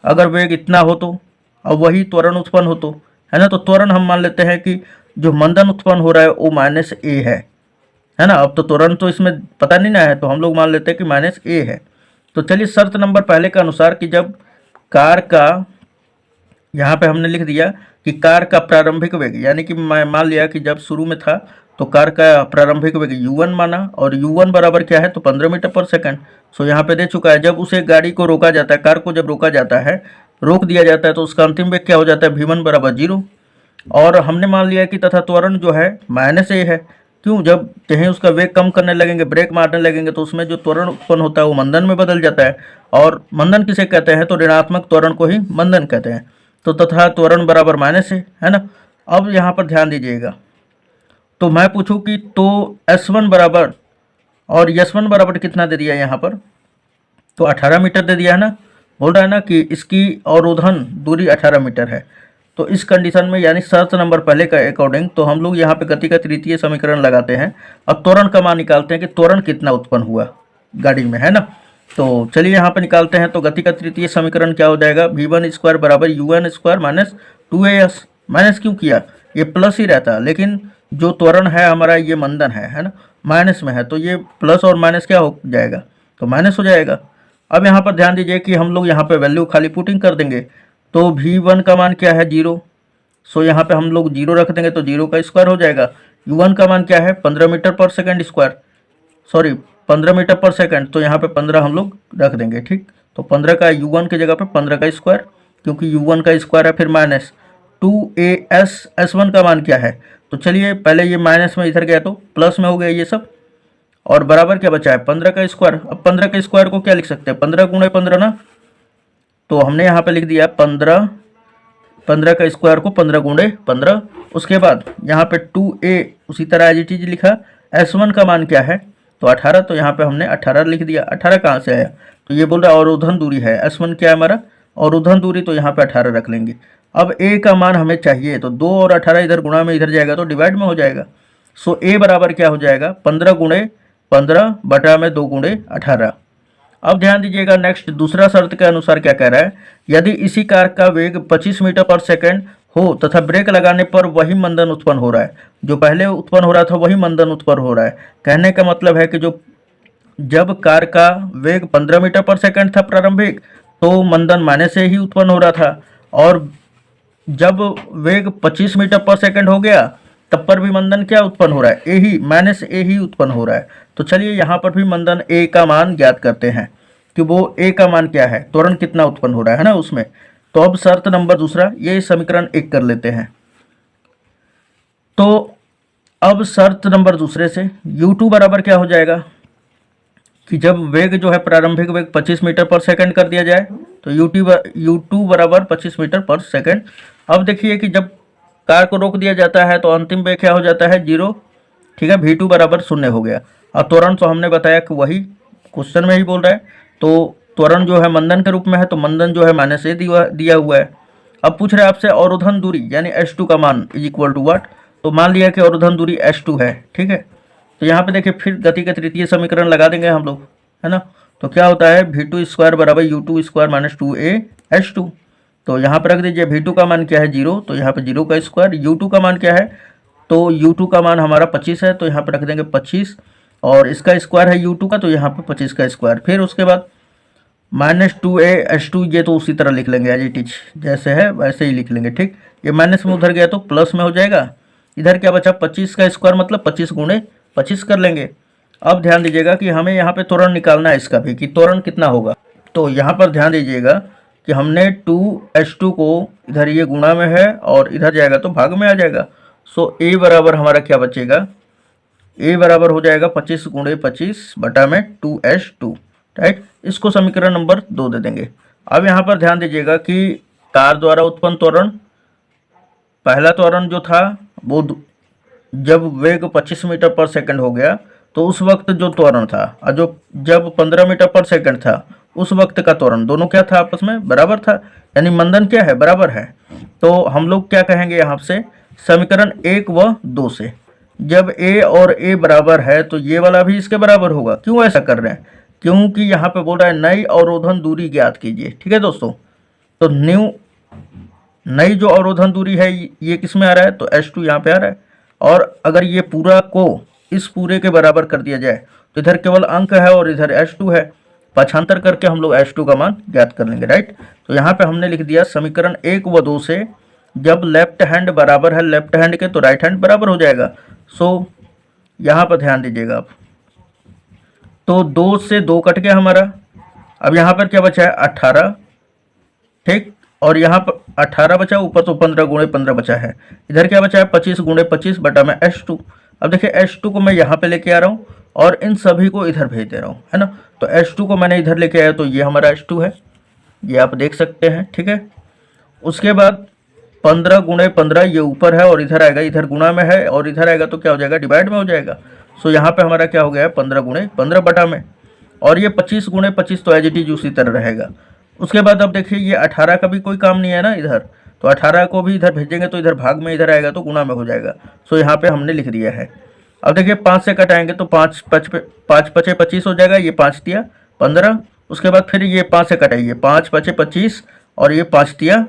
अगर वेग इतना हो तो, अब वही त्वरण उत्पन्न हो तो, है ना, तो त्वरण हम मान लेते हैं कि जो मंदन उत्पन्न हो रहा है वो -a है ना। अब तो त्वरण तो इसमें पता नहीं ना है, तो हम लोग मान लेते हैं कि -a है। तो चलिए शर्त नंबर पहले के अनुसार कि जब कार का, यहाँ पे हमने लिख दिया कि कार का प्रारंभिक वेग, यानी कि मैं मान लिया कि जब शुरू में था तो कार का प्रारंभिक वेग u1 माना, और u1 बराबर क्या है, तो 15 मीटर पर सेकंड। सो यहाँ पे दे चुका है। जब उसे गाड़ी को रोका जाता है, कार को जब रोका जाता है, रोक दिया जाता है, तो उसका अंतिम वेग क्या हो जाता है, v1 बराबर 0। और हमने मान लिया कि तथा त्वरण जो है -a है। क्यों? जब कहीं उसका वेग कम करने लगेंगे, ब्रेक मारने लगेंगे, तो उसमें जो त्वरण उत्पन्न होता है वो मंदन में बदल जाता है। और मंदन किसे कहते हैं, तो ऋणात्मक त्वरण को ही मंदन कहते हैं। तो तथा त्वरण बराबर -a है ना। अब यहाँ पर ध्यान दीजिएगा, तो मैं पूछूं कि तो S1 बराबर और S1 बराबर कितना दे दिया यहाँ पर, तो 18 मीटर दे दिया है ना। बोल रहा है ना कि इसकी अवरोधन दूरी 18 मीटर है। तो इस कंडीशन में, यानी शर्त नंबर पहले का अकॉर्डिंग, तो हम लोग यहाँ पे गति का तृतीय समीकरण लगाते हैं और त्वरण का मान निकालते हैं कि त्वरण कितना उत्पन्न हुआ गाड़ी में, है ना। तो चलिए यहाँ पे निकालते हैं। तो गति का तृतीय समीकरण क्या हो जाएगा, v1² बराबर u1² माइनस 2as। माइनस क्यों किया, ये प्लस ही रहता, लेकिन जो त्वरण है हमारा ये मंदन है ना, माइनस में है, तो ये प्लस और माइनस क्या हो जाएगा, तो माइनस हो जाएगा। अब यहाँ पर ध्यान दीजिए कि हम लोग यहाँ पे वैल्यू खाली पुटिंग कर देंगे। तो v1 का मान क्या है, 0। सो यहाँ पे हम लोग 0 रख देंगे तो 0 का स्क्वायर हो जाएगा। u1 का मान क्या है, 15 मीटर पर सेकंड स्क्वायर, सॉरी 15 मीटर पर सेकंड, तो यहाँ पे 15 हम लोग रख देंगे, ठीक। तो 15 का u1 की जगह पे 15 का स्क्वायर, क्योंकि u1 का स्क्वायर है, फिर माइनस 2as। S1 का मान क्या है, तो चलिए पहले ये माइनस में इधर गया तो प्लस में हो गया ये सब, और बराबर क्या बचा है, 15 का स्क्वायर। अब 15 के स्क्वायर को क्या लिख सकते हैं, 15 गुणे 15 ना, तो हमने यहाँ पे लिख दिया 15, 15 का स्क्वायर को 15 गुणे 15। उसके बाद यहाँ पे 2a उसी तरह एज इट इज लिखा। S1 का मान क्या है, तो 18, तो यहाँ पे हमने 18 लिख दिया। 18 कहाँ से आया, तो ये बोल रहा है अवरोधन दूरी है, S1 क्या है हमारा अवरोधन दूरी, तो यहाँ पे 18 रख लेंगे। अब a का मान हमें चाहिए, तो 2 और 18 इधर गुणा में इधर जाएगा तो डिवाइड में हो जाएगा। सो a बराबर क्या हो जाएगा, 15 गुणे 15 बटा में 2 गुणे 18। अब ध्यान दीजिएगा, नेक्स्ट दूसरा शर्त के अनुसार क्या कह रहा है, यदि इसी कार का वेग 25 मीटर पर सेकंड हो तथा ब्रेक लगाने पर वही मंदन उत्पन्न हो रहा है, जो पहले उत्पन्न हो रहा था वही मंदन उत्पन्न हो रहा है। कहने का मतलब है कि जो जब कार का वेग 15 मीटर पर सेकंड था प्रारंभिक, तो मंदन माइनस से ही उत्पन्न हो रहा था, और जब वेग 25 मीटर पर सेकंड हो गया तब पर भी मंदन क्या उत्पन्न हो रहा है, ए ही, -a ही उत्पन्न हो रहा है। तो चलिए यहाँ पर भी मंदन a का मान ज्ञात करते हैं कि वो a का मान क्या है, त्वरण कितना उत्पन्न हो रहा है ना उसमें। तो अब शर्त नंबर दूसरा, ये समीकरण 1 कर लेते हैं। तो अब शर्त नंबर दूसरे से u2 बराबर क्या हो जाएगा, कि जब वेग जो है प्रारंभिक वेग 25 मीटर पर सेकंड कर दिया जाए, तो u2 बराबर 25 मीटर पर सेकंड। अब देखिए कि जब कार को रोक दिया जाता है तो अंतिम वेग क्या हो जाता है, 0, ठीक है। v2 बराबर 0 हो गया। और त्वरण तो हमने बताया कि वही क्वेश्चन में ही बोल रहा है, तो त्वरण जो है मंदन के रूप में है, तो मंदन जो है -a दिया हुआ है। अब पूछ रहे हैं आपसे अवरोधन दूरी यानी S2 का मान इज इक्वल टू व्हाट, तो मान लिया कि अवरोधन दूरी S2 है, ठीक है। तो यहाँ पे देखिए फिर गति का तृतीय समीकरण लगा देंगे हम लोग, है ना। तो क्या होता है, v2² बराबर u2² माइनस 2a/S2। तो यहाँ पर रख दीजिए, v2 का मान क्या है, 0, तो यहाँ पे 0 का स्क्वायर। u2 का मान क्या है, तो u2 का मान हमारा 25 है, तो यहाँ पर रख देंगे 25, और इसका स्क्वायर है u2 का, तो यहाँ पे 25 का स्क्वायर। फिर उसके बाद -2a/S2, ये तो उसी तरह लिख लेंगे एज इट इज, जैसे है वैसे ही लिख लेंगे, ठीक। ये माइनस में उधर गया तो प्लस में हो जाएगा। इधर क्या बचा, 25 का स्क्वायर मतलब 25 गुणे 25 कर लेंगे। अब ध्यान दीजिएगा कि हमें यहाँ पे त्वरण निकालना है इसका भी, कि त्वरण कितना होगा। तो यहाँ पर ध्यान दीजिएगा कि हमने 2h2 को इधर ये गुणा में है और इधर जाएगा तो भाग में आ जाएगा। सो a बराबर हमारा क्या बचेगा, a बराबर हो जाएगा 25 गुणे 25 बटा में 2h2, राइट। इसको समीकरण नंबर 2 दे देंगे। अब यहाँ पर ध्यान दीजिएगा कि कार द्वारा उत्पन्न त्वरण, पहला त्वरण जो था वो जब वेग 25 मीटर पर सेकंड हो गया तो उस वक्त जो त्वरण था और जो जब 15 मीटर पर सेकंड था उस वक्त का त्वरण, दोनों क्या था, आपस में बराबर था, यानी मंदन क्या है, बराबर है। तो हम लोग क्या कहेंगे यहाँ से, समीकरण 1 व 2 से जब a और a बराबर है तो ये वाला भी इसके बराबर होगा। क्यों ऐसा कर रहे हैं, क्योंकि यहाँ पे बोल रहा है नई अवरोधन दूरी ज्ञात कीजिए, ठीक है दोस्तों। तो नई जो अवरोधन दूरी है ये किस में आ रहा है, तो h2 यहाँ पे आ रहा है। और अगर ये पूरा को इस पूरे के बराबर कर दिया जाए तो इधर केवल अंक है और इधर h2 है, पक्षांतर करके हम लोग h2 का मान ज्ञात कर लेंगे, राइट। तो यहाँ पे हमने लिख दिया समीकरण 1 व 2 से जब लेफ्ट हैंड बराबर है लेफ्ट हैंड के तो राइट हैंड बराबर हो जाएगा। सो यहाँ पर ध्यान दीजिएगा आप, तो 2 से 2 कट गया हमारा। अब यहाँ पर क्या बचा है, 18, ठीक। और यहाँ पर 18 बचा, ऊपर तो 15 गुणे 15 बचा है, इधर क्या बचा है 25 गुणे 25 बटा में h2। अब देखिए h2 को मैं यहाँ पे लेके आ रहा हूँ और इन सभी को इधर भेज दे रहा हूँ, है ना। तो h2 को मैंने इधर लेके आया तो ये हमारा h2 है, ये आप देख सकते हैं, ठीक है। उसके बाद 15 गुणे 15 ये ऊपर है और इधर आएगा, इधर गुणा में है और इधर आएगा तो क्या हो जाएगा, डिवाइड में हो जाएगा। सो यहाँ पे हमारा क्या हो गया है 15 गुणे 15 बटा में, और ये 25 गुणे 25 तो एज इट इज उसी तरह रहेगा। उसके बाद अब देखिए ये 18 का भी कोई काम नहीं है ना इधर, तो 18 को भी इधर भेजेंगे तो इधर भाग में, इधर आएगा तो गुणा में हो जाएगा। सो यहाँ पे हमने लिख दिया है। अब देखिए 5 से कटाएंगे तो 5 पचे 25 हो जाएगा, ये 5 तिया 15। उसके बाद फिर ये 5 से कटाइए, 5 पचे 25 और ये 5 तिया,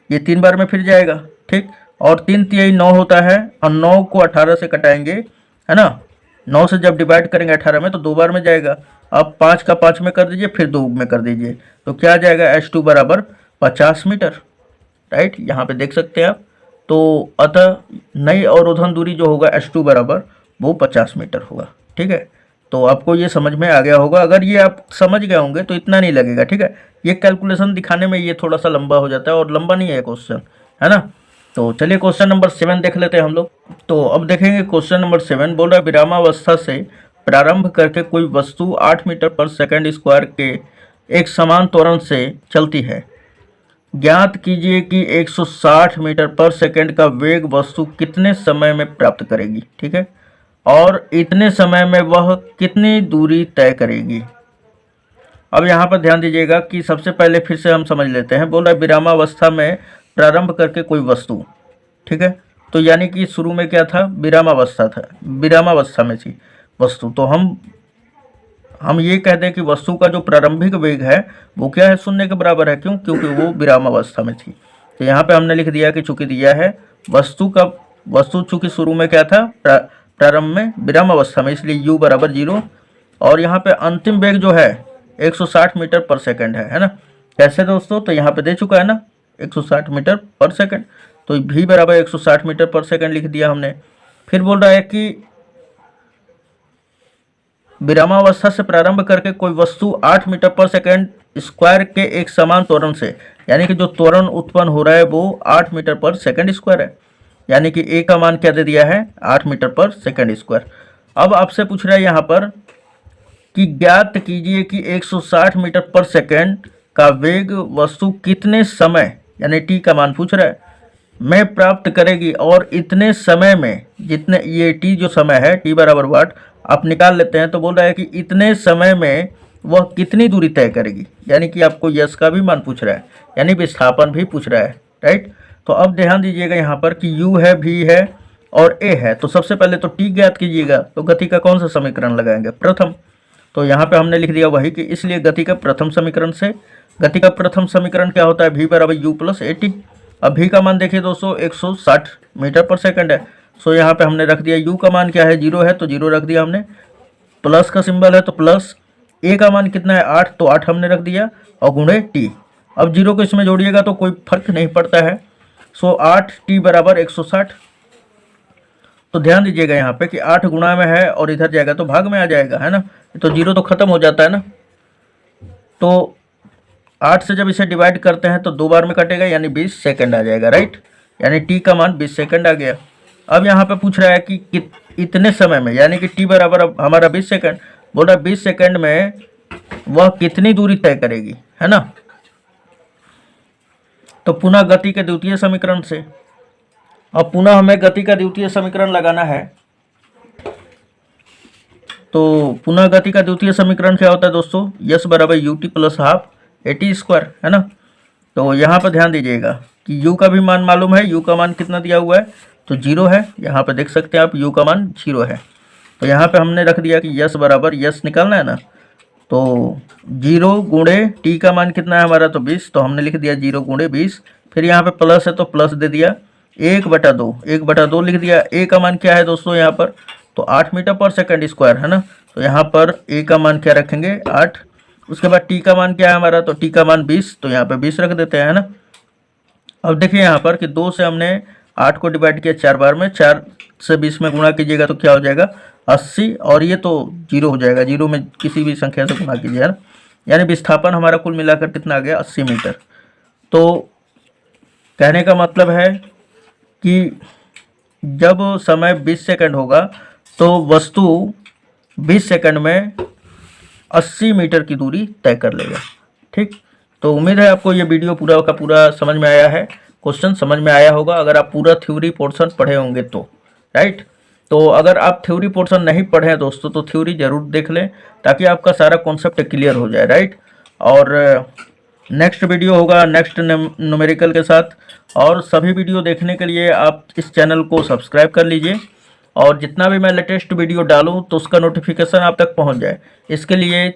ये 3 बार में फिर जाएगा, ठीक। और 3 तिया 9 होता है और 9 को 18 से कटाएंगे, है ना। 9 से जब डिवाइड करेंगे 18 में तो 2 बार में जाएगा। अब 5 का 5 में कर दीजिए, फिर 2 में कर दीजिए, तो क्या आ जाएगा h2 बराबर 50 मीटर, राइट। यहाँ पे देख सकते हैं आप। तो अतः नई अवरोधन दूरी जो होगा h2 बराबर वो 50 मीटर होगा, ठीक है। तो आपको ये समझ में आ गया होगा, अगर ये आप समझ गए होंगे तो इतना नहीं लगेगा, ठीक है। ये कैलकुलेशन दिखाने में ये थोड़ा सा लंबा हो जाता है और लंबा नहीं है क्वेश्चन, है ना। तो चलिए क्वेश्चन नंबर 7 देख लेते हैं हम लोग। तो अब देखेंगे क्वेश्चन नंबर 7 बोल रहा है विरामावस्था से प्रारंभ करके कोई वस्तु 8 मीटर पर सेकंड स्क्वायर के एक समान त्वरण से चलती है। ज्ञात कीजिए कि 160 मीटर पर सेकंड का वेग वस्तु कितने समय में प्राप्त करेगी, ठीक है, और इतने समय में वह कितनी दूरी तय करेगी। अब यहाँ पर ध्यान दीजिएगा कि सबसे पहले फिर से हम समझ लेते हैं। बोल रहा है विरामावस्था में प्रारंभ करके कोई वस्तु, ठीक है। तो यानी कि शुरू में क्या था, विरामावस्था था, विरामावस्था में थी वस्तु। तो हम ये कह दें कि वस्तु का जो प्रारंभिक वेग है वो क्या है, 0 के बराबर है। क्यों, क्योंकि वो विरामावस्था में थी। तो यहाँ पे हमने लिख दिया कि चूंकि दिया है वस्तु चूंकि शुरू में क्या था, प्रारंभ में विरामावस्था में, इसलिए u बराबर 0। और यहाँ पे अंतिम वेग जो है 160 मीटर पर सेकंड है ना। कैसे दोस्तों, तो यहाँ पे दे चुका है ना 160 मीटर पर सेकंड, तो v बराबर 160 मीटर पर सेकंड लिख दिया हमने। फिर बोल रहा है कि विरामावस्था से प्रारंभ करके कोई वस्तु 8 मीटर पर सेकंड स्क्वायर के एक समान त्वरण से, यानी कि जो त्वरण उत्पन्न हो रहा है वो 8 मीटर पर सेकंड स्क्वायर है, यानी कि a का मान क्या दे दिया है, 8 मीटर पर सेकंड स्क्वायर। अब आपसे पूछ रहा है यहाँ पर कि ज्ञात कीजिए कि 160 मीटर पर सेकंड का वेग वस्तु कितने समय, यानी t का मान पूछ रहा है, में प्राप्त करेगी, और इतने समय में, जितने ये t जो समय है t बराबर वाट आप निकाल लेते हैं। तो बोल रहा है कि इतने समय में वह कितनी दूरी तय करेगी, यानी कि आपको यश का भी मान पूछ रहा है, यानी विस्थापन भी पूछ रहा है, राइट। तो अब ध्यान दीजिएगा यहाँ पर कि u है, v है और a है। तो सबसे पहले तो t ज्ञात कीजिएगा, तो गति का कौन सा समीकरण लगाएंगे, प्रथम। तो यहाँ पे हमने लिख दिया वही कि इसलिए गति का प्रथम समीकरण से, गति का प्रथम समीकरण क्या होता है, v बराबर u प्लस at। अब v का मान देखिए दोस्तों 160 मीटर पर सेकंड है। सो यहाँ पे हमने रख दिया u का मान क्या है, 0 है तो 0 रख दिया हमने, प्लस का सिंबल है तो प्लस, a का मान कितना है 8 तो 8 हमने रख दिया, और गुणे t। अब 0 को इसमें जोड़िएगा तो कोई फर्क नहीं पड़ता है। सो 8t बराबर 160। तो ध्यान दीजिएगा यहाँ पे कि 8 गुणा में है और इधर जाएगा तो भाग में आ जाएगा, है ना। तो 0 तो खत्म हो जाता है ना। तो 8 से जब इसे डिवाइड करते हैं तो 2 बार में कटेगा, यानी 20 सेकंड आ जाएगा, राइट। यानी टी का मान 20 सेकंड आ गया। अब यहाँ पे पूछ रहा है कि इतने समय में, यानी कि टी बराबर अब हमारा 20 सेकंड, बोल रहा 20 सेकंड में वह कितनी दूरी तय करेगी, है ना। तो पुनः गति के द्वितीय समीकरण से, अब पुनः हमें गति का द्वितीय समीकरण लगाना है। तो पुनः गति का द्वितीय समीकरण क्या होता है दोस्तों, यस बराबर U T plus half A T square, है ना। तो यहाँ पर ध्यान दीजिएगा कि u का भी मान मालूम है, u का मान कितना दिया हुआ है, तो 0 है। यहाँ पर देख सकते हैं आप u का मान 0 है। तो यहाँ पे हमने रख दिया कि यस बराबर, यस निकालना है ना, तो 0 गुणे t का मान कितना है हमारा, तो 20, तो हमने लिख दिया 0 गुणे 20। फिर यहाँ पे प्लस है तो प्लस दे दिया, 1/2, 1/2 लिख दिया। a का मान क्या है दोस्तों यहाँ पर, तो 8 मीटर पर सेकंड स्क्वायर, है ना। तो यहाँ पर a का मान क्या रखेंगे, 8। उसके बाद t का मान क्या है हमारा, तो t का मान 20, तो यहाँ पे 20 रख देते हैं, है ना। अब देखिए यहाँ पर कि 2 से हमने 8 को डिवाइड किया 4 बार में, 4 से 20 में गुणा कीजिएगा तो क्या हो जाएगा 80, और ये तो 0 हो जाएगा, 0 में किसी भी संख्या से गुणा कीजिए, है ना। यानी विस्थापन हमारा कुल मिलाकर कितना आ गया, 80 मीटर। तो कहने का मतलब है कि जब समय 20 सेकंड होगा तो वस्तु 20 सेकंड में 80 मीटर की दूरी तय कर लेगा, ठीक। तो उम्मीद है आपको ये वीडियो पूरा का पूरा समझ में आया है, क्वेश्चन समझ में आया होगा, अगर आप पूरा थ्योरी पोर्शन पढ़े होंगे तो, राइट। तो अगर आप थ्योरी पोर्शन नहीं पढ़े हैं दोस्तों तो थ्योरी जरूर देख लें, ताकि आपका सारा कॉन्सेप्ट क्लियर हो जाए, राइट। और नेक्स्ट वीडियो होगा नेक्स्ट न्यूमेरिकल के साथ, और सभी वीडियो देखने के लिए आप इस चैनल को सब्सक्राइब कर लीजिए, और जितना भी मैं लेटेस्ट वीडियो डालूं तो उसका नोटिफिकेशन आप तक पहुंच जाए, इसके लिए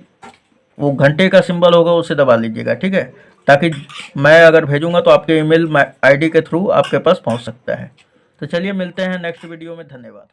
वो घंटे का सिंबल होगा उसे दबा लीजिएगा, ठीक है, ताकि मैं अगर भेजूंगा तो आपके ईमेल आईडी के थ्रू आपके पास पहुंच सकता है। तो चलिए मिलते हैं नेक्स्ट वीडियो में, धन्यवाद।